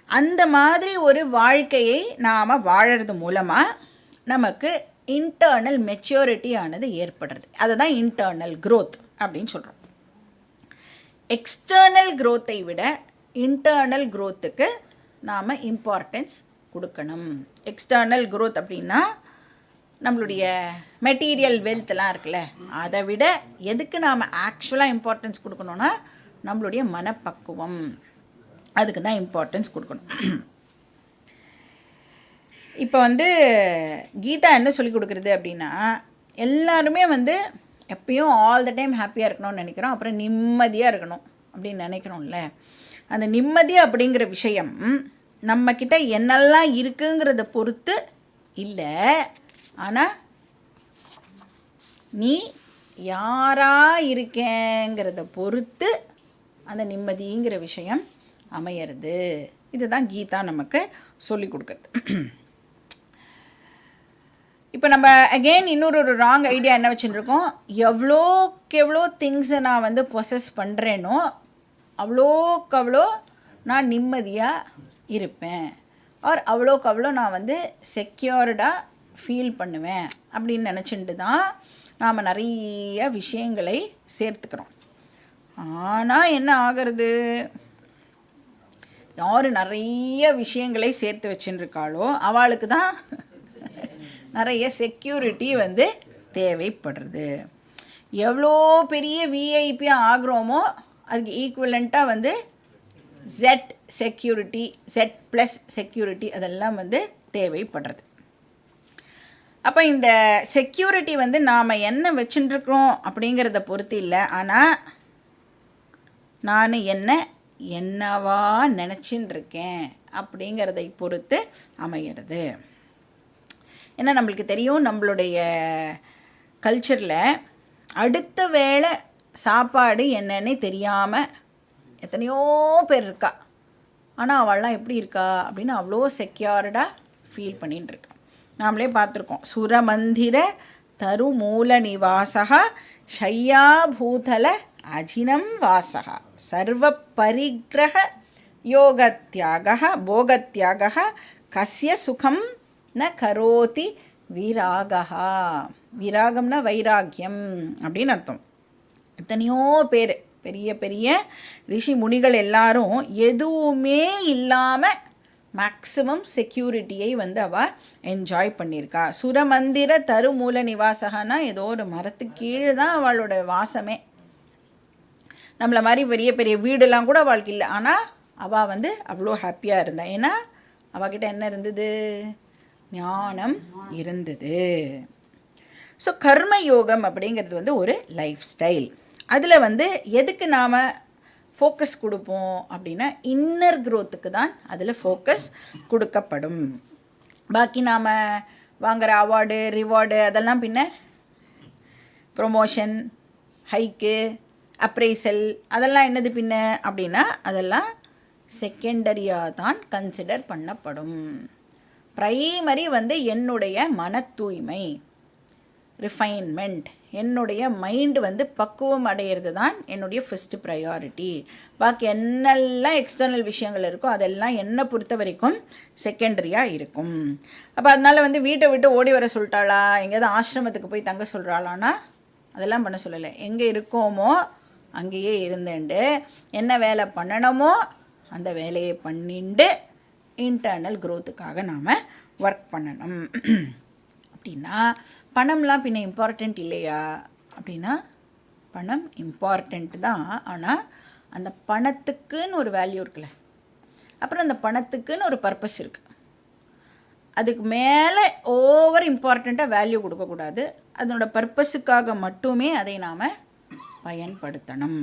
அந்த மாதிரி ஒரு வாழ்க்கையை நாம் வாழறது மூலமாக நமக்கு இன்டர்னல் மெச்சூரிட்டி ஆனது ஏற்படுறது. அதுதான் இன்டர்னல் க்ரோத் அப்படின்னு சொல்கிறோம். எக்ஸ்டர்னல் க்ரோத்தை விட இன்டர்னல் க்ரோத்துக்கு நாம் இம்பார்ட்டன்ஸ் கொடுக்கணும். எக்ஸ்டர்னல் க்ரோத் அப்படின்னா நம்மளுடைய மெட்டீரியல் வெல்த்லாம் இருக்குல்ல, அதை விட எதுக்கு நாம் ஆக்சுவலாக இம்பார்ட்டன்ஸ் கொடுக்கணுன்னா நம்மளுடைய மனப்பக்குவம், அதுக்கு தான் இம்பார்ட்டன்ஸ் கொடுக்கணும். இப்போ வந்து கீதா என்ன சொல்லி கொடுக்குறது அப்படின்னா, எல்லாருமே வந்து எப்பயும் ஆல் த டைம் ஹாப்பியாக இருக்கணும்னு நினைக்கிறோம், அப்புறம் நிம்மதியாக இருக்கணும் அப்படின்னு நினைக்கிறோம்ல. அந்த நிம்மதி அப்படிங்கிற விஷயம் நம்மக்கிட்ட என்னெல்லாம் இருக்குங்கிறத பொறுத்து இல்லை, ஆனால் நீ யாரா இருக்கேங்கிறத பொறுத்து அந்த நிம்மதிங்கிற விஷயம் அமையிறது. இதுதான் கீதா நமக்கு சொல்லி கொடுக்குறது. இப்போ நம்ம அகெயின் இன்னொரு ராங் ஐடியா என்ன வச்சுருக்கோம், எவ்வளோக்கு எவ்வளோ திங்ஸை நான் வந்து பொசஸ் பண்ணுறேனோ அவ்வளோக்கு அவ்வளோ நான் நிம்மதியாக இருப்பேன், ஆர் அவ்வளோக்கு அவ்வளோ நான் வந்து செக்யூர்டாக ஃபீல் பண்ணுவேன் அப்படின்னு நினச்சிட்டு தான் நாம் நிறைய விஷயங்களை சேர்த்துக்கிறோம். ஆனால் என்ன ஆகிறது, யார் நிறைய விஷயங்களை சேர்த்து வச்சுருக்காளோ அவளுக்கு தான் நிறைய செக்யூரிட்டி வந்து தேவைப்படுறது. எவ்வளோ பெரிய விஐபியாக ஆகிறோமோ அதுக்கு ஈக்குவலண்ட்டாக வந்து Z செக்யூரிட்டி, Z+ செக்யூரிட்டி அதெல்லாம் வந்து தேவைப்படுறது. அப்போ இந்த செக்யூரிட்டி வந்து நாம் என்ன வச்சுட்டுருக்கோம் அப்படிங்கிறத பொறுத்து இல்லை, ஆனால் நான் என்னவா நினச்சின்னு இருக்கேன் அப்படிங்கிறதை பொறுத்து அமையிறது. ஏன்னா நம்மளுக்கு தெரியும், நம்மளுடைய கல்ச்சரில் அடுத்த வேளை சாப்பாடு என்னன்னே தெரியாமல் எத்தனையோ பேர் இருக்கா. ஆனால் அவள்லாம் எப்படி இருக்கா அப்படின்னு அவ்வளோ செக்யூர்டாக ஃபீல் பண்ணின்னு இருக்கா. நாமளே பார்த்துருக்கோம், சுரமந்திர தருமூல நிவாசா ஷய்யாபூதல அஜினம் வாசகா சர்வ பரிகிரக யோகத்யாக போகத்யாக கஸ்ய சுகம் ந கரோதி விராகா. விராகம்னா வைராக்கியம் அப்படின்னு அர்த்தம். எத்தனையோ பேர் பெரிய பெரிய ரிஷி முனிகள் எல்லாரும் எதுவுமே இல்லாமல் மேக்ஸிமம் செக்யூரிட்டியை வந்து அவள் என்ஜாய் பண்ணியிருக்கா. சுரமந்திர தருமூல நிவாசகனா ஏதோ ஒரு மரத்துக்கு கீழே தான் அவளோட வாசமே. நம்மளை மாதிரி பெரிய பெரிய வீடெல்லாம் கூட அவளுக்கு இல்லை, ஆனால் அவள் வந்து அவ்வளோ ஹாப்பியாக இருந்தா. ஏன்னா அவகிட்ட என்ன இருந்தது, ஞானம் இருந்தது. ஸோ கர்ம யோகம் அப்படிங்கிறது வந்து ஒரு லைஃப் ஸ்டைல். அதில் வந்து எதுக்கு நாம் ஃபோக்கஸ் கொடுப்போம் அப்படின்னா இன்னர் க்ரோத்துக்கு தான் அதில் ஃபோக்கஸ் கொடுக்கப்படும். பாக்கி நாம் வாங்குகிற அவார்டு ரிவார்டு அதெல்லாம் பின்ன ப்ரொமோஷன் ஹைக்கு அப்ரைசல் அதெல்லாம் என்னது பின்ன அப்படின்னா அதெல்லாம் செகண்டரியாக தான் கன்சிடர் பண்ணப்படும். ப்ரைமரி வந்து என்னுடைய மன தூய்மை, ரிஃபைன்மெண்ட், என்னுடைய மைண்டு வந்து பக்குவம் அடையிறது தான் என்னுடைய ஃபஸ்ட்டு ப்ரையாரிட்டி. பாக்கி என்னெல்லாம் எக்ஸ்டர்னல் விஷயங்கள் இருக்கோ அதெல்லாம் என்னை பொறுத்த வரைக்கும் செகண்டரியாக இருக்கும். அப்போ அதனால் வந்து வீட்டை விட்டு ஓடி வர சொல்லிட்டாளா, எங்கேயாவது ஆசிரமத்துக்கு போய் தங்க சொல்கிறாளான்னா அதெல்லாம் பண்ண சொல்லலை. எங்கே இருக்கோமோ அங்கேயே இருந்துண்டு என்ன வேலை பண்ணணுமோ அந்த வேலையை பண்ணிண்டு இன்டர்னல் க்ரோத்துக்காக நாம் ஒர்க் பண்ணணும். அப்படின்னா பணம்லாம் பின்ன இம்பார்ட்டண்ட் இல்லையா அப்படின்னா பணம் இம்பார்ட்டண்ட் தான். ஆனால் அந்த பணத்துக்குன்னு ஒரு வேல்யூ இருக்குல்ல, அப்புறம் அந்த பணத்துக்குன்னு ஒரு பர்பஸ் இருக்குது. அதுக்கு மேலே ஓவர் இம்பார்ட்டண்ட்டாக வேல்யூ கொடுக்கக்கூடாது. அதனோட பர்பஸுக்காக மட்டுமே அதை நாம் பயன்படுத்தணும்.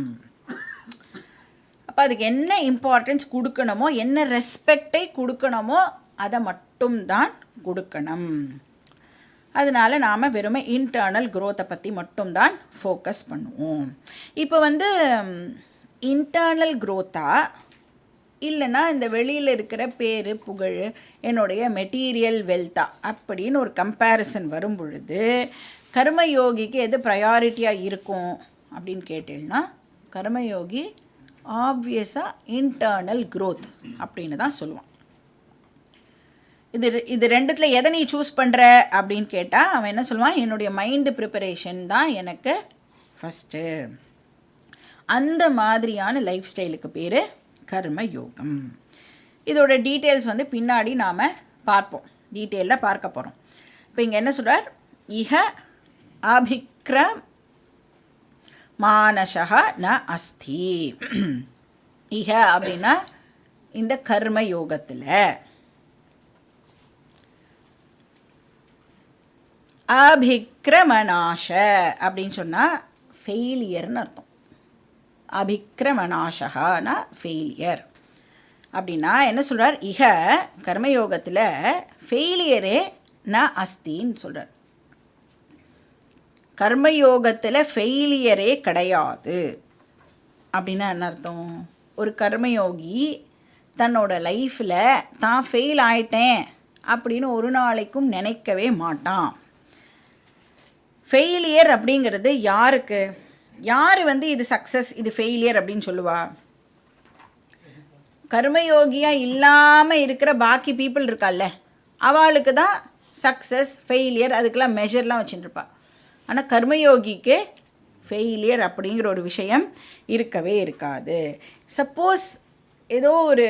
அப்போ அதுக்கு என்ன இம்பார்ட்டன்ஸ் கொடுக்கணுமோ, என்ன ரெஸ்பெக்டை கொடுக்கணுமோ அதை மட்டும்தான் கொடுக்கணும். அதனால் நாம் வெறுமே இன்டர்னல் க்ரோத்தை பற்றி மட்டும்தான் ஃபோக்கஸ் பண்ணுவோம். இப்போ வந்து இன்டர்னல் க்ரோத்தா இல்லைன்னா இந்த வெளியில் இருக்கிற பேர் புகழ் என்னுடைய மெட்டீரியல் வெல்த்தா அப்படின்னு ஒரு கம்பேரிசன் வரும் பொழுது கர்மயோகிக்கு எது ப்ரையாரிட்டியாக இருக்கும் அப்படின்னு கேட்டீங்கன்னா கர்மயோகி ஆப்வியஸாக இன்டர்னல் க்ரோத் அப்படின்னு தான் சொல்லுவான். இது ரெண்டுத்தில் எதை நீ சூஸ் பண்ணுற அப்படின்னு கேட்டால் அவன் என்ன சொல்லுவான், என்னுடைய மைண்டு ப்ரிப்பரேஷன் தான் எனக்கு ஃபஸ்ட்டு. அந்த மாதிரியான லைஃப் ஸ்டைலுக்கு பேர் கர்ம யோகம். இதோட டீட்டெயில்ஸ் வந்து பின்னாடி நாம் பார்ப்போம், டீட்டெயிலில் பார்க்க போகிறோம். இப்போ இங்கே என்ன சொல்கிறார், இஹ அபிக்ரம் மானசா ந அஸ்தி. இஹ அப்படின்னா இந்த கர்ம யோகத்தில், அபிக்ரமநாச அப்படின்னு சொன்னால் ஃபெயிலியர்னு அர்த்தம். அபிக்ரமநாசகானா ஃபெயிலியர். அப்படின்னா என்ன சொல்கிறார்? இக கர்மயோகத்தில் ஃபெயிலியரே ந அஸ்தின்னு சொல்கிறார். கர்மயோகத்தில் ஃபெயிலியரே கிடையாது அப்படின்னா என்ன அர்த்தம்? ஒரு கர்மயோகி தன்னோட லைஃப்பில் தான் ஃபெயில் ஆயிட்டேன் அப்படின்னு ஒரு நாளைக்கும் நினைக்கவே மாட்டான். ஃபெயிலியர் அப்படிங்கிறது யாருக்கு? யார் இது சக்ஸஸ் இது ஃபெயிலியர் அப்படின்னு சொல்லுவா? கர்மயோகியாக இல்லாமல் இருக்கிற பாக்கி பீப்புள் இருக்கால்ல, அவளுக்கு தான் சக்ஸஸ் ஃபெயிலியர் அதுக்கெல்லாம் மெஷர்லாம் வச்சுட்டுருப்பா. ஆனால் கர்மயோகிக்கு ஃபெயிலியர் அப்படிங்கிற ஒரு விஷயம் இருக்கவே இருக்காது. சப்போஸ் ஏதோ ஒரு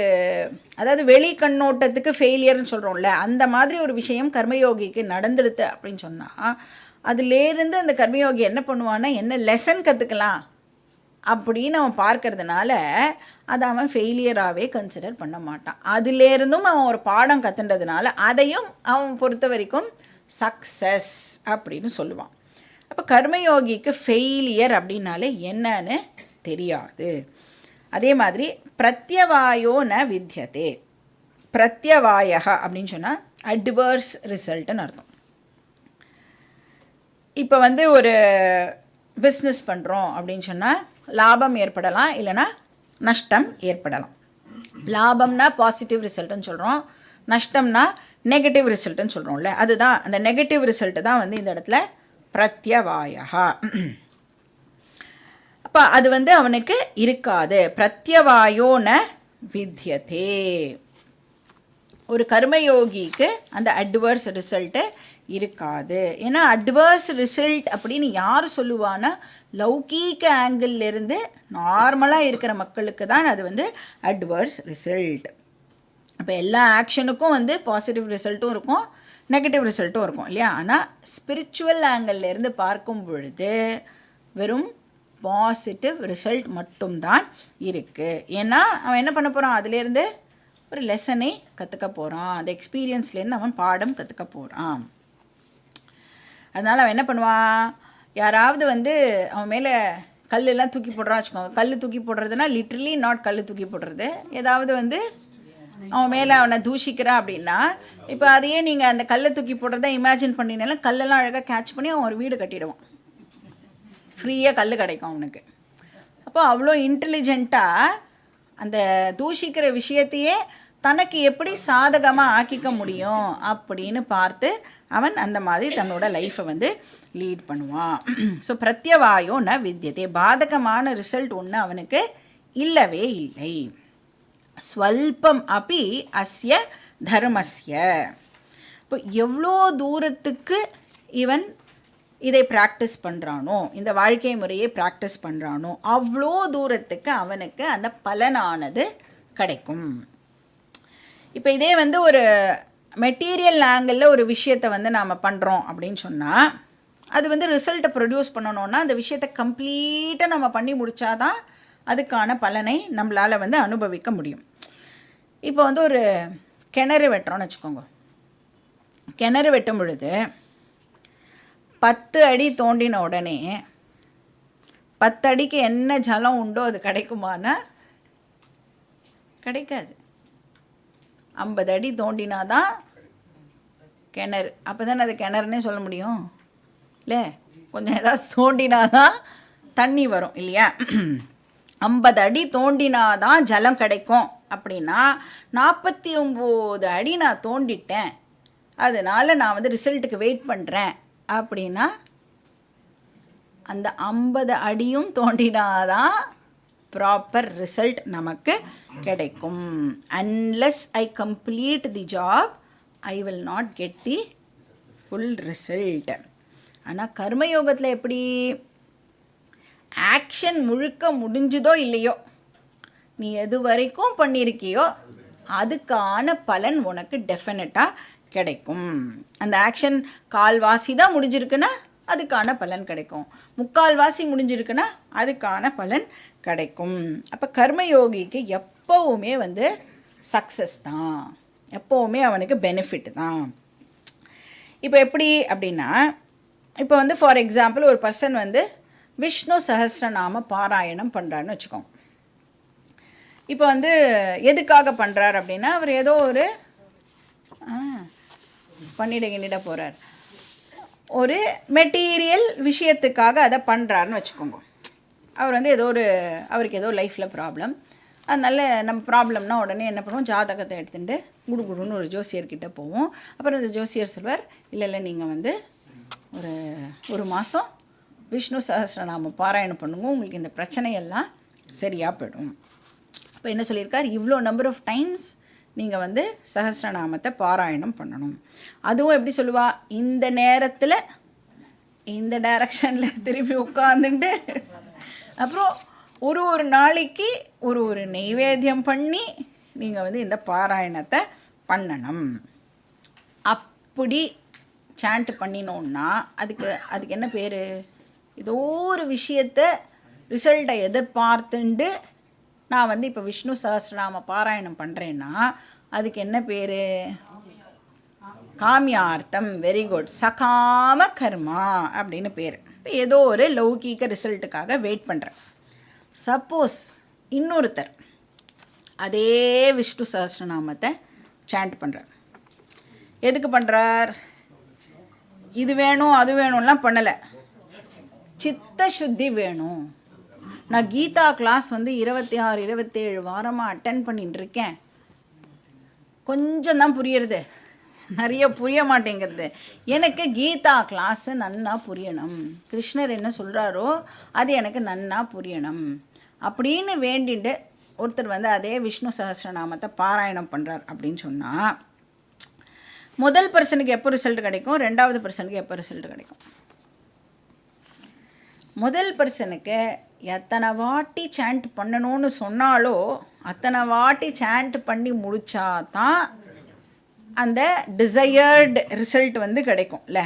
அதாவது வெளி கண்ணோட்டத்துக்கு ஃபெயிலியர்னு சொல்கிறோம்ல, அந்த மாதிரி ஒரு விஷயம் கர்மயோகிக்கு நடந்துடுது அப்படின்னு சொன்னால் அதுலேருந்து அந்த கர்மயோகி என்ன பண்ணுவான்னா என்ன லெசன் கற்றுக்கலாம் அப்படின்னு அவன் பார்க்கறதுனால அதை அவன் ஃபெயிலியராகவே கன்சிடர் பண்ண மாட்டான். அதுலேருந்தும் அவன் ஒரு பாடம் கற்றுன்றதுனால அதையும் அவன் பொறுத்த வரைக்கும் சக்ஸஸ் அப்படின்னு சொல்லுவான். அப்போ கர்மயோகிக்கு ஃபெயிலியர் அப்படின்னாலே என்னன்னு தெரியாது. அதே மாதிரி பிரத்யவாயோ ந வித்யதே. பிரத்யவாயக அப்படின்னு சொன்னால் அட்வர்ஸ் ரிசல்ட்டுன்னு அர்த்தம். இப்போ ஒரு பிஸ்னஸ் பண்ணுறோம் அப்படின்னு சொன்னால் லாபம் ஏற்படலாம், இல்லைனா நஷ்டம் ஏற்படலாம். லாபம்னா பாசிட்டிவ் ரிசல்ட்டுன்னு சொல்கிறோம், நஷ்டம்னா நெகட்டிவ் ரிசல்ட்டுன்னு சொல்கிறோம்ல. அதுதான் அந்த நெகட்டிவ் ரிசல்ட்டு தான் இந்த இடத்துல பிரத்யவாயகா. அப்போ அது அவனுக்கு இருக்காது. பிரத்யவாயோ ந வித்யதே. ஒரு கர்மயோகிக்கு அந்த அட்வர்ஸ் ரிசல்ட்டு இருக்காது. ஏன்னா அட்வர்ஸ் ரிசல்ட் அப்படின்னு யார் சொல்லுவான்னா லௌகீக ஆங்கிள்லேருந்து நார்மலாக இருக்கிற மக்களுக்கு தான் அது அட்வர்ஸ் ரிசல்ட். அப்போ எல்லா ஆக்ஷனுக்கும் பாசிட்டிவ் ரிசல்ட்டும் இருக்கும், நெகட்டிவ் ரிசல்ட்டும் இருக்கும் இல்லையா? ஆனால் ஸ்பிரிச்சுவல் ஆங்கிள்லேருந்து பார்க்கும் பொழுது வெறும் பாசிட்டிவ் ரிசல்ட் மட்டும்தான் இருக்குது. ஏன்னா அவன் என்ன பண்ண போகிறான்? அதுலேருந்து ஒரு லெசனை கற்றுக்க போகிறான், அந்த எக்ஸ்பீரியன்ஸ்லேருந்து அவன் பாடம் கற்றுக்க போகிறான். அதனால் அவன் என்ன பண்ணுவான்? யாராவது அவன் மேலே கல்லெல்லாம் தூக்கி போடுறான்னு வச்சுக்கோங்க. கல் தூக்கி போடுறதுனா லிட்ரலி நாட் கல் தூக்கி போடுறது. ஏதாவது அவன் மேலே அவனை தூஷிக்கிறான் அப்படின்னா இப்போ அதையே நீங்கள் அந்த கல்லை தூக்கி போடுறத இமேஜின் பண்ணினாலும் கல்லெல்லாம் அழகாக கேட்ச் பண்ணி அவன் ஒரு வீடு கட்டிடுவான், ஃப்ரீயாக கல் கிடைக்கும் அவனுக்கு. அப்போ அவ்வளோ இன்டெலிஜென்ட்டாக அந்த தூஷிக்கிற விஷயத்தையே தனக்கு எப்படி சாதகமாக ஆக்கிக்க முடியும் அப்படின்னு பார்த்து அவன் அந்த மாதிரி தன்னோட லைஃப்பை லீட் பண்ணுவான். ஸோ பிரத்யவாயோ ந வித்யதே. பாதகமான ரிசல்ட் ஒன்று அவனுக்கு இல்லவே இல்லை. ஸ்வல்பம் அப்படி அஸ்ய தர்மஸ்ய. இப்போ எவ்வளோ தூரத்துக்கு இவன் இதை ப்ராக்டிஸ் பண்ணுறானோ, இந்த வாழ்க்கை முறையை ப்ராக்டிஸ் பண்ணுறானோ, அவ்வளோ தூரத்துக்கு அவனுக்கு அந்த பலனானது கிடைக்கும். இப்போ இதே ஒரு மெட்டீரியல் ஆங்கிளில் ஒரு விஷயத்தை நாம் பண்ணுறோம் அப்படின்னு சொன்னால் அது ரிசல்ட்டை ப்ரொடியூஸ் பண்ணணுன்னா அந்த விஷயத்தை கம்ப்ளீட்டாக நம்ம பண்ணி முடித்தாதான் அதுக்கான பலனை நம்மளால் அனுபவிக்க முடியும். இப்போ ஒரு கிணறு வெட்டுறோன்னு வச்சுக்கோங்க. கிணறு வெட்டும் பொழுது 10 அடி தோண்டின உடனே 10 அடிக்கு என்ன ஜலம் உண்டோ அது கிடைக்குமானா கிடைக்காது. 50 அடி தோண்டினாதான் கிணறு. அப்போ தானே அது கிணறுன்னே சொல்ல முடியும் இல்லை? கொஞ்சம் ஏதாவது தோண்டினாதான் தண்ணி வரும் இல்லையா? 50 அடி தோண்டினாதான் ஜலம் கிடைக்கும் அப்படின்னா 49 அடி நான் தோண்டிட்டேன், அதனால் நான் ரிசல்ட்டுக்கு வெயிட் பண்ணுறேன் அப்படின்னா அந்த 50 அடியும் தோண்டினாதான் ப்ராப்பர் ரிசல்ட் நமக்கு கிடைக்கும். Unless I complete the job I will not get the full result. ஆனால் கர்மயோகத்தில் எப்படி? ஆக்ஷன் முழுக்க முடிஞ்சுதோ இல்லையோ, நீ எது வரைக்கும் பண்ணியிருக்கியோ அதுக்கான பலன் உனக்கு டெஃபினட்டாக கிடைக்கும். அந்த ஆக்ஷன் கால்வாசி தான் முடிஞ்சிருக்குன்னா அதுக்கான பலன் கிடைக்கும், முக்கால்வாசி முடிஞ்சிருக்குன்னா அதுக்கான பலன் கிடைக்கும். அப்போ கர்மயோகிக்கு எப்போவுமே சக்ஸஸ் தான், எப்போவுமே அவனுக்கு பெனிஃபிட் தான். இப்போ எப்படி அப்படின்னா இப்போ வந்து ஃபார் எக்ஸாம்பிள் ஒரு பர்சன் வந்து விஷ்ணு சஹஸ்ரநாம பாராயணம் பண்ணுறான்னு வச்சுக்கோங்க. இப்போ வந்து எதுக்காக பண்ணுறார் அப்படின்னா, அவர் ஏதோ ஒரு பண்ணிட போகிறார், ஒரு மெட்டீரியல் விஷயத்துக்காக அதை பண்ணுறாருன்னு வச்சுக்கோங்க. அவர் வந்து அவருக்கு ஏதோ லைஃப்பில் ப்ராப்ளம். அதனால் நம்ம ப்ராப்ளம்னா உடனே என்ன பண்ணுவோம், ஜாதகத்தை எடுத்துகிட்டு குடுகுடுன்னு ஒரு ஜோசியர்கிட்ட போவோம். அப்புறம் அந்த ஜோசியர் சொல்வார், இல்லை நீங்கள் வந்து ஒரு மாதம் விஷ்ணு சஹஸ்ரநாம பாராயணம் பண்ணுங்க, உங்களுக்கு இந்த பிரச்சனையெல்லாம் சரியாக போயிடும். அப்போ என்ன சொல்லியிருக்கார், இவ்வளோ நம்பர் ஆஃப் டைம்ஸ் நீங்கள் வந்து சஹஸ்ரநாமத்தை பாராயணம் பண்ணணும். அதுவும் எப்படி சொல்லுவா, இந்த நேரத்தில் இந்த டைரக்ஷனில் திரும்பி உட்காந்துட்டு அப்புறம் ஒரு நாளைக்கு ஒரு நைவேத்தியம் பண்ணி நீங்கள் வந்து இந்த பாராயணத்தை பண்ணணும். அப்படி சாண்ட் பண்ணினோன்னா அதுக்கு என்ன பேர், ஏதோ ஒரு விஷயத்தை ரிசல்ட்டை எதிர்பார்த்துண்டு நான் வந்து இப்போ விஷ்ணு சஹஸ்ரநாம பாராயணம் பண்ணுறேன்னா அதுக்கு என்ன பேர், காமியார்த்தம். வெரி குட், சகாம கர்மா அப்படின்னு பேர். இப்போ ஏதோ ஒரு லௌகீக ரிசல்ட்டுக்காக வெயிட் பண்ணுறேன். சப்போஸ் இன்னொருத்தர் அதே விஷ்ணு சஹஸ்ரநாமத்தை சாண்ட் பண்ணுறார். எதுக்கு பண்ணுறார், இது வேணும் அது வேணும்லாம் பண்ணலை, சித்த சுத்தி வேணும். நான் கீதா கிளாஸ் வந்து 26-27 வாரமாக அட்டன் பண்ணிட்டு இருக்கேன். கொஞ்சம் தான் புரியுறது, நிறைய புரிய மாட்டேங்கிறது. எனக்கு கீதா கிளாஸு நன்னா புரியணும், கிருஷ்ணர் என்ன சொல்கிறாரோ அது எனக்கு நன்னா புரியணும் அப்படின்னு வேண்டிட்டு ஒருத்தர் வந்து அதே விஷ்ணு சஹஸ்ரநாமத்தை பாராயணம் பண்ணுறார் அப்படின்னு சொன்னால், முதல் பர்சனுக்கு எப்போ ரிசல்ட் கிடைக்கும், ரெண்டாவது பர்சனுக்கு எப்போ ரிசல்ட் கிடைக்கும்? முதல் பர்சனுக்கு எத்தனை வாட்டி சாண்ட் பண்ணணும்னு சொன்னாலோ அத்தனை வாட்டி சாண்ட் பண்ணி முடித்தா தான் அந்த டிசையர்டு ரிசல்ட் வந்து கிடைக்கும்ல.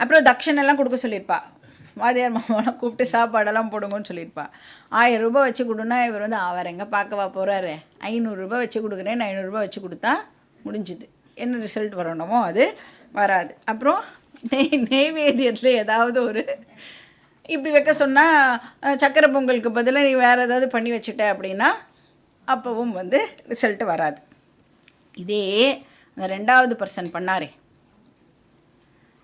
அப்புறம் தட்சணெல்லாம் கொடுக்க சொல்லியிருப்பா, வாதியார் மாமாவெல்லாம் கூப்பிட்டு சாப்பாடெல்லாம் போடுங்கன்னு சொல்லியிருப்பா. 1000 ரூபாய் வச்சு கொடுன்னா இவர் வந்து அவர் எங்கே பார்க்கவா போகிறாரு, 500 ரூபாய் வச்சு கொடுக்குறேன்னு 500 ரூபாய் வச்சு கொடுத்தா முடிஞ்சுது. என்ன ரிசல்ட் வரணுமோ அது வராது. அப்புறம் நெய்வேத்தியத்தில் ஏதாவது ஒரு இப்படி வைக்க சொன்னால் சக்கரை பொங்கலுக்கு பதிலாக நீ வேறு ஏதாவது பண்ணி வச்சுட்ட அப்படின்னா அப்போவும் வந்து ரிசல்ட்டு வராது. இதே அந்த ரெண்டாவது பர்சன் பண்ணாரே,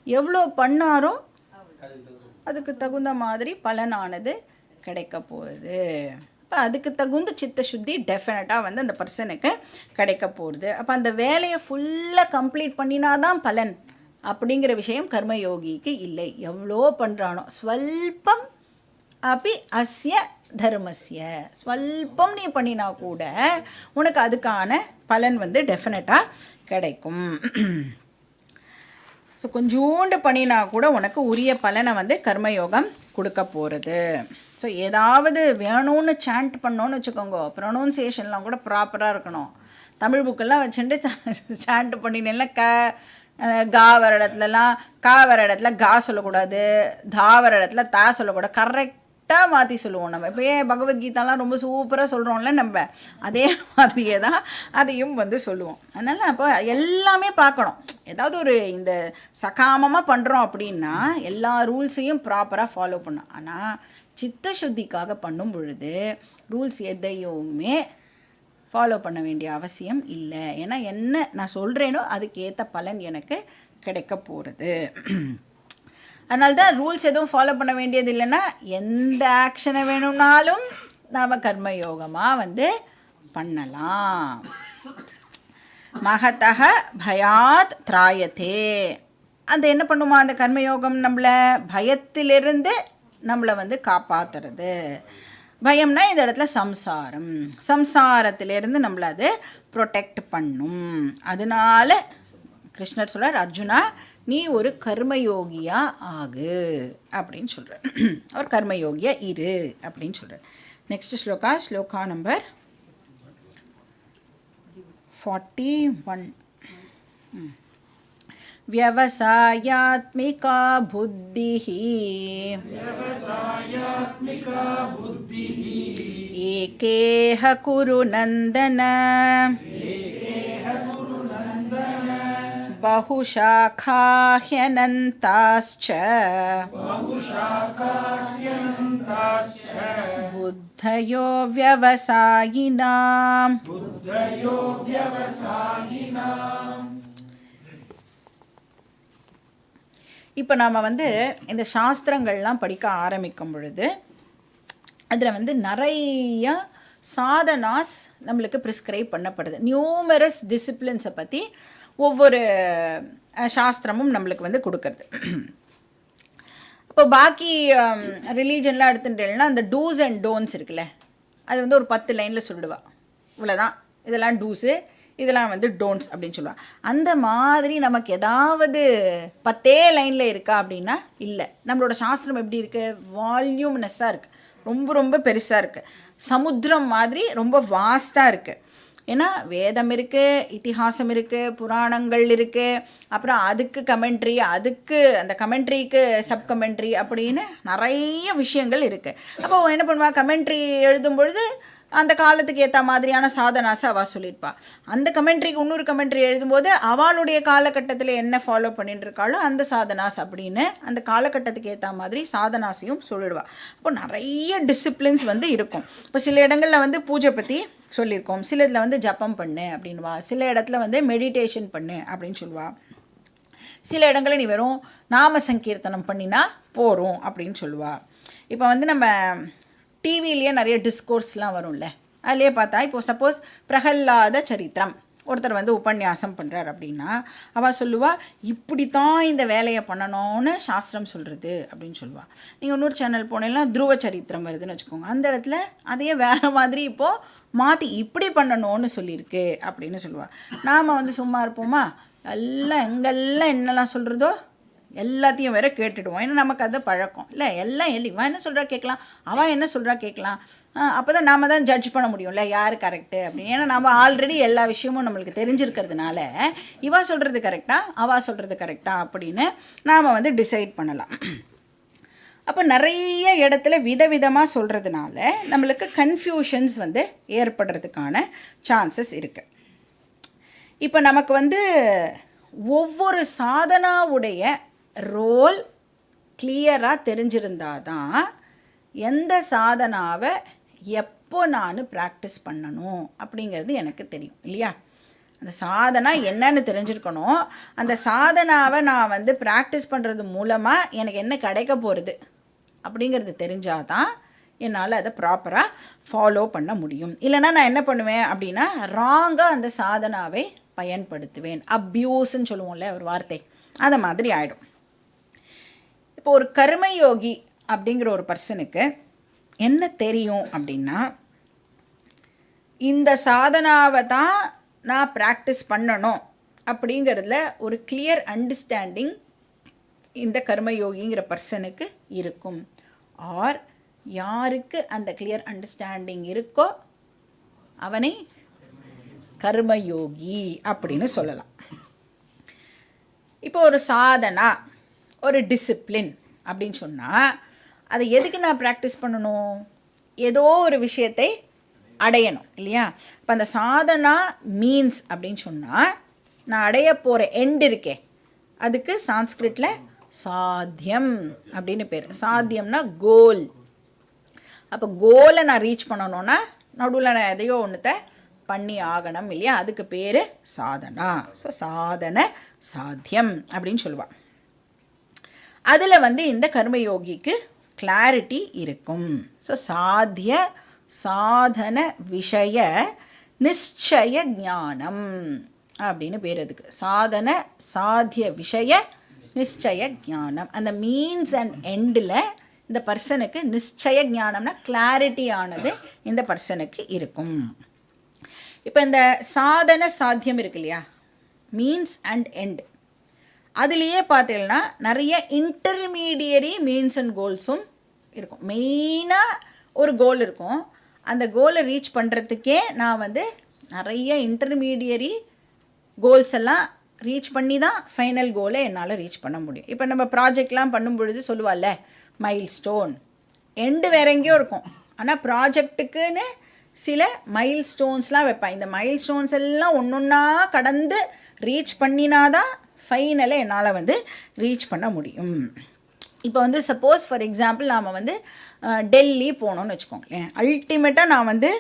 எவ்வளோ பண்ணாரோ அதுக்கு தகுந்த மாதிரி பலனானது கிடைக்க போகுது. இப்போ அதுக்கு தகுந்த சித்த சுத்தி டெஃபினட்டாக வந்து அந்த பர்சனுக்கு கிடைக்க போகுது. அப்போ அந்த வேலையை ஃபுல்லாக கம்ப்ளீட் பண்ணினாதான் பலன் அப்படிங்கிற விஷயம் கர்மயோகிக்கு இல்லை. எவ்வளோ பண்ணுறானோ ஸ்வல்பம் அப்படி அஸ்ய தர்மஸ்ய, ஸ்வல்பம் நீ பண்ணினா கூட உனக்கு அதுக்கான பலன் வந்து டெஃபினட்டாக கிடைக்கும். ஸோ கொஞ்சோண்டு பண்ணினா கூட உனக்கு உரிய பலனை வந்து கர்மயோகம் கொடுக்க போகிறது. ஸோ ஏதாவது வேணும்னு சாண்ட் பண்ணோன்னு வச்சுக்கோங்க, ப்ரொனவுன்சியேஷன்லாம் கூட ப்ராப்பராக இருக்கணும். தமிழ் புக்கெல்லாம் வச்சுட்டு சாண்ட் பண்ணினேன்னா கா வர இடத்துலலாம் கா வர இடத்துல கா சொல்லக்கூடாது, தா வர இடத்துல தா சொல்லக்கூடாது, கரெக்டாக மாற்றி சொல்லுவோம். நம்ம இப்போ பகவத்கீதாலாம் ரொம்ப சூப்பராக சொல்கிறோம்ல, நம்ம அதே மாதிரியே தான் அதையும் வந்து சொல்லுவோம். அதனால் அப்போ எல்லாமே பார்க்கணும். ஏதாவது ஒரு இந்த சகாமமாக பண்ணுறோம் அப்படின்னா எல்லா ரூல்ஸையும் ப்ராப்பராக ஃபாலோ பண்ணணும். ஆனால் சித்த சுத்திக்காக பண்ணும் பொழுது ரூல்ஸ் எதையுமே ஃபாலோ பண்ண வேண்டிய அவசியம் இல்லை. ஏன்னா என்ன நான் சொல்கிறேனோ அதுக்கேற்ற பலன் எனக்கு கிடைக்க போகிறது. அதனால்தான் ரூல்ஸ் எதுவும் ஃபாலோ பண்ண வேண்டியது இல்லைன்னா எந்த ஆக்ஷனை வேணும்னாலும் நாம் கர்மயோகமாக வந்து பண்ணலாம். மகதக பயாத் திராயத்தே, அந்த என்ன பண்ணுமா அந்த கர்மயோகம் நம்மளை பயத்திலிருந்து நம்மளை வந்து காப்பாற்றுறது. பயம்னா இந்த இடத்துல சம்சாரம், சம்சாரத்திலேருந்து நம்மளை அது ப்ரொடெக்ட் பண்ணும். அதனால கிருஷ்ணர் சொல்கிறார், அர்ஜுனா நீ ஒரு கர்மயோகியாக ஆகு அப்படின்னு சொல்கிறார். ஒரு கர்மயோகியாக இரு அப்படின்னு சொல்கிறார். Next shloka number 41. व्यवसायात्मिका बुद्धिः एकेह कुरु नन्दन बहुशाखा ह्यनन्ताश्च बुद्धयो व्यवसायिनाम्. இப்போ நாம் வந்து இந்த சாஸ்திரங்கள்லாம் படிக்க ஆரம்பிக்கும் பொழுது அதில் வந்து நிறைய சாதனாஸ் நம்மளுக்கு ப்ரிஸ்கிரைப் பண்ணப்படுது. நியூமரஸ் டிசிப்ளின்ஸை பற்றி ஒவ்வொரு சாஸ்திரமும் நம்மளுக்கு வந்து கொடுக்கறது. இப்போ பாக்கி ரிலீஜன்லாம் எடுத்துட்டேன்னா அந்த டூஸ் அண்ட் டோன்ஸ் இருக்குல்ல, அது வந்து ஒரு 10 லைனில் சொல்லிடுவா. இவ்வளோதான், இதெல்லாம் டூஸு, இதெல்லாம் வந்து டோன்ட்ஸ் அப்படின்னு சொல்லுவாள். அந்த மாதிரி நமக்கு ஏதாவது 10 லைனில் இருக்கா அப்படின்னா இல்லை. நம்மளோட சாஸ்திரம் எப்படி இருக்குது? வால்யூம்னஸ்ஸாக இருக்குது, ரொம்ப ரொம்ப பெருசாக இருக்குது, சமுத்திரம் மாதிரி ரொம்ப வாஸ்ட்டாக இருக்குது. ஏன்னா வேதம் இருக்குது, இதிஹாசம் இருக்குது, புராணங்கள் இருக்குது, அப்புறம் அதுக்கு கமெண்ட்ரி, அதுக்கு அந்த கமெண்ட்ரிக்கு சப் கமெண்ட்ரி அப்படின்னு நிறைய விஷயங்கள் இருக்குது. அப்போ என்ன பண்ணுவா, கமெண்ட்ரி எழுதும் பொழுது அந்த காலத்துக்கு ஏற்ற மாதிரியான சாதனாஸை அவள் சொல்லியிருப்பாள். அந்த கமெண்ட்ரிக்கு இன்னொரு கமெண்ட்ரி எழுதும்போது அவளுடைய காலகட்டத்தில் என்ன ஃபாலோ பண்ணிட்டு இருக்காளோ அந்த சாதனாஸ் அப்படின்னு அந்த காலகட்டத்துக்கு ஏற்ற மாதிரி சாதனாஸையும் சொல்லிடுவாள். அப்போ நிறைய டிசிப்ளின்ஸ் வந்து இருக்கும். இப்போ சில இடங்களில் வந்து பூஜை பற்றி சொல்லியிருக்கோம், சில இதில் வந்து ஜப்பம் பண்ணு அப்படின்வா, சில இடத்துல வந்து மெடிடேஷன் பண்ணு அப்படின்னு சொல்லுவாள், சில இடங்களில் நீ வெறும் நாம சங்கீர்த்தனம் பண்ணினா போகிறோம் அப்படின்னு சொல்லுவாள். இப்போ வந்து நம்ம டிவிலேயே நிறைய டிஸ்கோர்ஸ்லாம் வரும்ல, அதுலேயே பார்த்தா இப்போது சப்போஸ் பிரகல்லாத சரித்திரம் ஒருத்தர் வந்து உபன்யாசம் பண்ணுறார் அப்படின்னா அவள் சொல்லுவாள், இப்படி தான் இந்த வேலையை பண்ணணும்னு சாஸ்திரம் சொல்கிறது அப்படின்னு சொல்லுவாள். நீங்கள் இன்னொரு சேனல் போனீங்கன்னா துருவ சரித்திரம் வருதுன்னு வச்சுக்கோங்க, அந்த இடத்துல அதையே வேறு மாதிரி இப்போது மாற்றி இப்படி பண்ணணும்னு சொல்லியிருக்கு அப்படின்னு சொல்லுவாள். நாம் வந்து சும்மா இருப்போமா, எல்லாம் எங்கெல்லாம் என்னெல்லாம் சொல்கிறதோ எல்லாத்தையும் வேற கேட்டுடுவோம். ஏன்னா நமக்கு அது பழக்கம் இல்லை. எல்லாம் இவன் என்ன சொல்கிறா கேட்கலாம், அவன் என்ன சொல்கிறா கேட்கலாம். அப்போ தான் நாம் தான் ஜட்ஜ் பண்ண முடியும்ல யார் கரெக்டு அப்படின்னு. ஏன்னா நம்ம ஆல்ரெடி எல்லா விஷயமும் நம்மளுக்கு தெரிஞ்சிருக்கிறதுனால இவா சொல்கிறது கரெக்டா அவா சொல்கிறது கரெக்டா அப்படின்னு நாம் வந்து டிசைட் பண்ணலாம். அப்போ நிறைய இடத்துல விதவிதமாக சொல்கிறதுனால நம்மளுக்கு கன்ஃபியூஷன்ஸ் வந்து ஏற்படுறதுக்கான சான்சஸ் இருக்குது. இப்போ நமக்கு வந்து ஒவ்வொரு சாதனாவுடைய ரோல் கிளியராக தெரிஞ்சிருந்தால் தான் எந்த சாதனாவை எப்போ நான் ப்ராக்டிஸ் பண்ணணும் அப்படிங்கிறது எனக்கு தெரியும் இல்லையா. அந்த சாதனா என்னன்னு தெரிஞ்சிருக்கணும். அந்த சாதனாவை நான் வந்து ப்ராக்டிஸ் பண்ணுறது மூலமாக எனக்கு என்ன கிடைக்க போகிறது அப்படிங்கிறது தெரிஞ்சால் தான் என்னால் அதை ப்ராப்பராக ஃபாலோ பண்ண முடியும். இல்லைனா நான் என்ன பண்ணுவேன் அப்படின்னா ராங்காக அந்த சாதனாவை பயன்படுத்துவேன். அப்யூஸ்ன்னு சொல்லுவோம்ல ஒரு வார்த்தை, அதை மாதிரி ஆகிடும். இப்போ ஒரு கர்மயோகி அப்படிங்கிற ஒரு பர்சனுக்கு என்ன தெரியும் அப்படின்னா, இந்த சாதனாவை தான் நான் ப்ராக்டிஸ் பண்ணணும் அப்படிங்கிறதுல ஒரு கிளியர் அண்டர்ஸ்டாண்டிங் இந்த கர்மயோகிங்கிற பர்சனுக்கு இருக்கும். ஆர் யாருக்கு அந்த கிளியர் அண்டர்ஸ்டாண்டிங் இருக்கோ அவனை கர்மயோகி அப்படின்னு சொல்லலாம். இப்போ ஒரு சாதனா, ஒரு டிசிப்ளின் அப்படின்னு சொன்னால் அதை எதுக்கு நான் ப்ராக்டிஸ் பண்ணணும்? ஏதோ ஒரு விஷயத்தை அடையணும் இல்லையா. இப்போ அந்த சாதனா மீன்ஸ் அப்படின்னு சொன்னால் நான் அடைய போகிற எண்ட் இருக்கே, அதுக்கு சான்ஸ்கிரிட்டில் சாத்தியம் அப்படின்னு பேர். சாத்தியம்னா கோல். அப்போ கோலை நான் ரீச் பண்ணணுன்னா நடுவில் நான் எதையோ ஒன்றுத்தை பண்ணி ஆகணும் இல்லையா, அதுக்கு பேர் சாதனா. ஸோ சாதன சாத்தியம் அப்படின்னு சொல்லுவாள். அதில் வந்து இந்த கர்மயோகிக்கு கிளாரிட்டி இருக்கும். ஸோ சாத்திய சாதன விஷய நிச்சய ஞானம் அப்படின்னு பேர் அதுக்கு. சாதன சாத்திய விஷய நிச்சய ஞானம். அந்த மீன்ஸ் அண்ட் எண்டில் இந்த பர்சனுக்கு நிச்சய ஞானம்னா கிளாரிட்டியானது இந்த பர்சனுக்கு இருக்கும். இப்போ இந்த சாதன சாத்தியம் இருக்கு இல்லையா, மீன்ஸ் அண்ட் எண்ட், அதுலேயே பார்த்தீங்கன்னா நிறைய இன்டர்மீடியரி மீன்ஸ் அண்ட் கோல்ஸும் இருக்கும். மெயினாக ஒரு கோல் இருக்கும், அந்த கோலை ரீச் பண்ணுறதுக்கே நான் வந்து நிறைய இன்டர்மீடியரி கோல்ஸ் எல்லாம் ரீச் பண்ணி தான் ஃபைனல் கோலை என்னால் ரீச் பண்ண முடியும். இப்போ நம்ம ப்ராஜெக்ட்லாம் பண்ணும் பொழுது சொல்லுவாள்ல மைல் ஸ்டோன், எண்டு வேற எங்கேயோ இருக்கும், ஆனால் ப்ராஜெக்ட்டுக்குன்னு சில மைல் ஸ்டோன்ஸ்லாம் வைப்பேன். இந்த மைல் ஸ்டோன்ஸ் எல்லாம் ஒன்று ஒன்றா கடந்து ரீச் பண்ணினாதான் ஃபைனலை என்னால் வந்து ரீச் பண்ண முடியும். இப்போ வந்து சப்போஸ் ஃபார் எக்ஸாம்பிள் நாம் வந்து டெல்லி போனோன்னு வச்சுக்கோங்களேன். அல்டிமேட்டாக நான் வந்து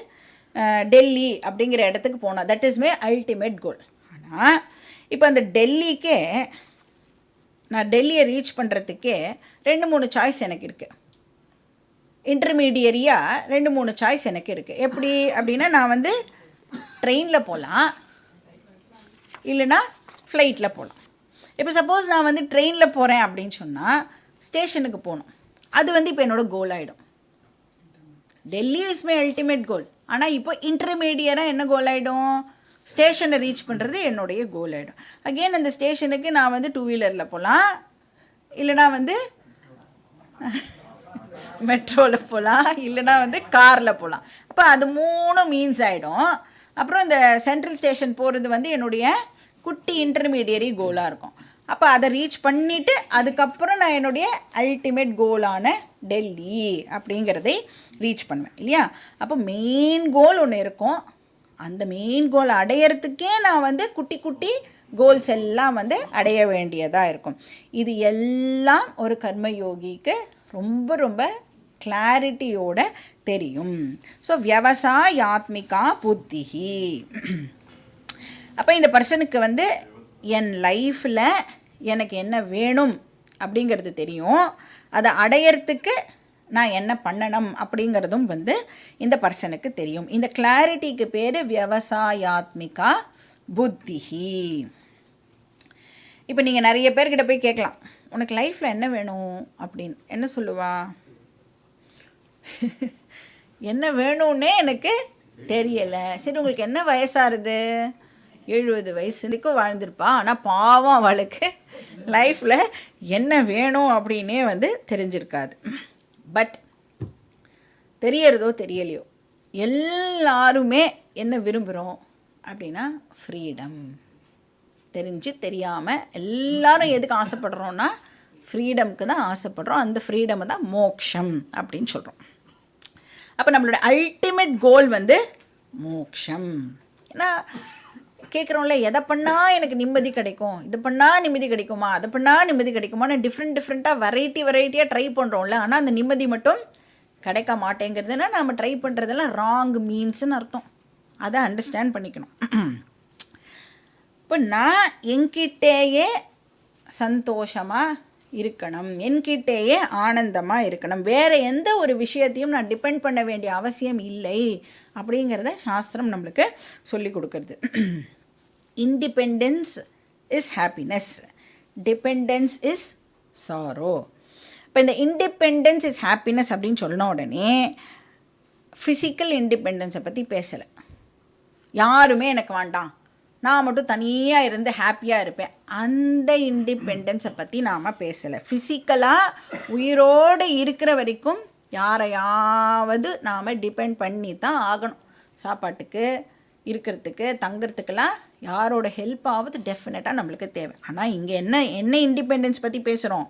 டெல்லி அப்படிங்கிற இடத்துக்கு போனோம். That is my ultimate goal. ஆனால் இப்போ அந்த டெல்லிக்கே நான் டெல்லியை ரீச் பண்ணுறதுக்கே 2-3 சாய்ஸ் எனக்கு இருக்குது. இன்டர்மீடியரியாக 2-3 சாய்ஸ் எனக்கு இருக்குது. எப்படி அப்படின்னா நான் வந்து ட்ரெயினில் போகலாம், இல்லைனா ஃப்ளைட்டில் போகலாம். இப்போ சப்போஸ் நான் வந்து ட்ரெயினில் போகிறேன் அப்படின்னு சொன்னால் ஸ்டேஷனுக்கு போகணும். அது வந்து இப்போ என்னோடய கோல் ஆகிடும். Delhi is my ultimate goal. ஆனால் இப்போ இன்டர்மீடியராக என்ன கோல் ஆகிடும்? ஸ்டேஷனை ரீச் பண்ணுறது என்னுடைய கோல் ஆகிடும். அகெயின் அந்த ஸ்டேஷனுக்கு நான் வந்து 2 வீலரில் போகலாம், இல்லைனா வந்து மெட்ரோவில் போகலாம், இல்லைனா வந்து காரில் போகலாம். அப்போ அது 3 மீன்ஸ் ஆகிடும். அப்புறம் இந்த சென்ட்ரல் ஸ்டேஷன் போகிறது வந்து என்னுடைய குட்டி இன்டர்மீடியரி கோலாக இருக்கும். அப்போ அதை ரீச் பண்ணிவிட்டு அதுக்கப்புறம் நான் என்னுடைய அல்டிமேட் கோலான டெல்லி அப்படிங்கிறதை ரீச் பண்ணுவேன் இல்லையா? அப்போ மெயின் கோல் ஒன்று இருக்கும். அந்த மெயின் கோல் அடையிறதுக்கே நான் வந்து குட்டி குட்டி கோல்ஸ் எல்லாம் வந்து அடைய வேண்டியதாக இருக்கும். இது எல்லாம் ஒரு கர்மயோகிக்கு ரொம்ப ரொம்ப கிளாரிட்டியோட தெரியும். ஸோ வியவசாயாத்மிகா புத்திஹி. அப்போ இந்த பர்சனுக்கு வந்து என் லைஃப்பில் எனக்கு என்ன வேணும் அப்படிங்கிறது தெரியும். அதை அடையிறதுக்கு நான் என்ன பண்ணணும் அப்படிங்கிறதும் வந்து இந்த பர்சனுக்கு தெரியும். இந்த கிளாரிட்டிக்கு பேர் வியவசாயாத்மிகா புத்திஹி. இப்போ நீங்கள் நிறைய பேர்கிட்ட போய் கேட்கலாம், உனக்கு லைஃப்பில் என்ன வேணும் அப்படின்னு. என்ன சொல்லுவா? என்ன வேணும்னே எனக்கு தெரியலை. சரி, உங்களுக்கு என்ன வயசாகுது? 70 வயசு வரைக்கும் வாழ்ந்திருப்பா. ஆனால் பாவம், அவளுக்கு லைஃப்பில் என்ன வேணும் அப்படின்னே வந்து தெரிஞ்சிருக்காது. பட் தெரியறதோ தெரியலையோ எல்லாருமே என்ன விரும்புகிறோம் அப்படின்னா ஃப்ரீடம். தெரிஞ்சு தெரியாமல் எல்லாரும் எதுக்கு ஆசைப்படுறோன்னா ஃப்ரீடம்க்கு தான் ஆசைப்படுறோம். அந்த ஃப்ரீடமை தான் மோக்ஷம் அப்படின்னு சொல்கிறோம். அப்போ நம்மளோட அல்டிமேட் கோல் வந்து மோக்ஷம். ஏன்னா கேட்குறோம்ல, எதை பண்ணால் எனக்கு நிம்மதி கிடைக்கும், இது பண்ணால் நிம்மதி கிடைக்குமா, அதை பண்ணால் நிம்மதி கிடைக்குமான்னு டிஃப்ரெண்ட்டாக வெரைட்டியாக ட்ரை பண்ணுறோம்ல. ஆனால் அந்த நிம்மதி மட்டும் கிடைக்க மாட்டேங்கிறதுனா நம்ம ட்ரை பண்ணுறதெல்லாம் ராங் மீன்ஸ்னு அர்த்தம். அதை அண்டர்ஸ்டாண்ட் பண்ணிக்கணும். இப்போ நான் என்கிட்டேயே சந்தோஷமாக இருக்கணும், என்கிட்டேயே ஆனந்தமாக இருக்கணும், வேறு எந்த ஒரு விஷயத்தையும் நான் டிபெண்ட் பண்ண வேண்டிய அவசியம் இல்லை அப்படிங்கிறத சாஸ்திரம் நம்மளுக்கு சொல்லி கொடுக்குறது. Independence is happiness, dependence is sorrow. இப்போ இந்த இண்டிபெண்டன்ஸ் இஸ் ஹாப்பினஸ் அப்படின்னு சொன்ன உடனே ஃபிசிக்கல் இண்டிபெண்டன்ஸை பற்றி பேசலை. யாருமே எனக்கு வேண்டாம், நான் மட்டும் தனியாக இருந்து ஹாப்பியாக இருப்பேன், அந்த இண்டிபெண்டன்ஸை பற்றி நாம் பேசலை. ஃபிசிக்கலாக உயிரோடு இருக்கிற வரைக்கும் யாரையாவது நாம் டிபெண்ட் பண்ணி தான் ஆகணும். சாப்பாட்டுக்கு, இருக்கிறதுக்கு, தங்கிறதுக்கெல்லாம் யாரோட ஹெல்ப்பாவது டெஃபினட்டாக நம்மளுக்கு தேவை. ஆனால் இங்கே என்ன இண்டிபெண்டன்ஸ் பற்றி பேசுகிறோம்?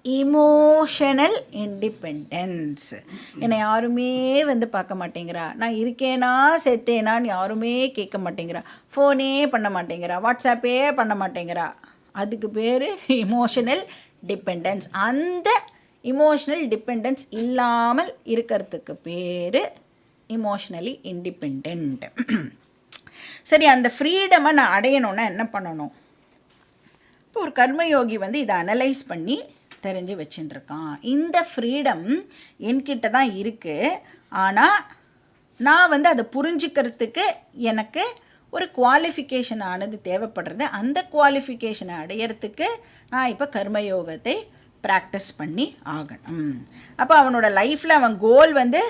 Emotional independence. என்னை யாருமே வந்து பார்க்க மாட்டேங்கிறா, நான் இருக்கேனா செத்தேனான்னு யாருமே கேட்க மாட்டேங்கிறா, ஃபோனே பண்ண மாட்டேங்கிறா, வாட்ஸ்அப்பே பண்ண மாட்டேங்கிறா, அதுக்கு பேர் இமோஷனல் டிபெண்டன்ஸ். அந்த இமோஷனல் டிபெண்டன்ஸ் இல்லாமல் இருக்கிறதுக்கு பேர் இமோஷ்னலி இண்டிபெண்ட். சரி, அந்த ஃப்ரீடமை நான் அடையணுன்னா என்ன பண்ணணும்? இப்போ ஒரு கர்மயோகி வந்து இதை அனலைஸ் பண்ணி தெரிஞ்சு வச்சுட்டுருக்கான். இந்த ஃப்ரீடம் என்கிட்ட தான் இருக்குது, ஆனால் நான் வந்து அதை புரிஞ்சுக்கிறதுக்கு எனக்கு ஒரு குவாலிஃபிகேஷன் ஆனது தேவைப்படுறது. அந்த குவாலிஃபிகேஷனை அடையிறதுக்கு நான் இப்போ கர்மயோகத்தை ப்ராக்டிஸ் பண்ணி ஆகணும். அப்போ அவனோட லைஃப்பில் அவன் கோல் வந்து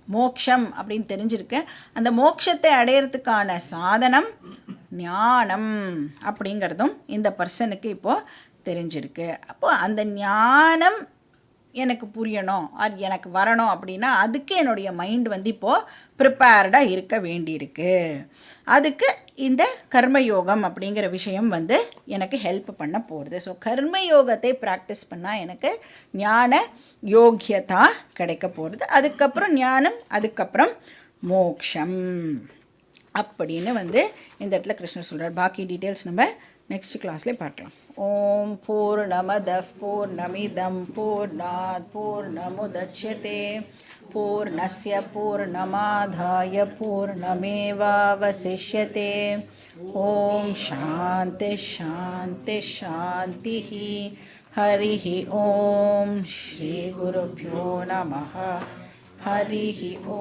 மோக்ஷம் அப்படின்னு தெரிஞ்சிருக்கு. அந்த மோட்சத்தை அடையிறதுக்கான சாதனம் ஞானம் அப்படிங்கிறதும் இந்த பர்சனுக்கு இப்போது தெரிஞ்சிருக்கு. அப்போது அந்த ஞானம் எனக்கு புரியணும், அது எனக்கு வரணும் அப்படின்னா அதுக்கு என்னுடைய மைண்ட் வந்து இப்போது ப்ரிப்பேர்டாக இருக்க வேண்டியிருக்கு. அதுக்கு இந்த கர்மயோகம் அப்படிங்கிற விஷயம் வந்து எனக்கு ஹெல்ப் பண்ண போகிறது. ஸோ கர்மயோகத்தை ப்ராக்டிஸ் பண்ணால் எனக்கு ஞான யோக்கியதா கிடைக்க போகிறது. அதுக்கப்புறம் ஞானம், அதுக்கப்புறம் மோக்ஷம் அப்படின்னு வந்து இந்த இடத்துல கிருஷ்ணர் சொல்கிறார். பாக்கி டீட்டெயில்ஸ் நம்ம நெக்ஸ்ட் கிளாஸ்லேயே பார்க்கலாம். ஓம் பூர்ணமதః பூர்ணமிதம் பூர்ணாத் பூர்ணமுதச்யதே பூர்ணஸ்ய பூர்ணமாதாய பூர்ணமேவாவசிஷ்யதே. ஓம் சாந்தி சாந்தி சாந்தி. ஹரிः ஓம் ஸ்ரீ குருभ्यो நமः. ஹரிः ஓம்.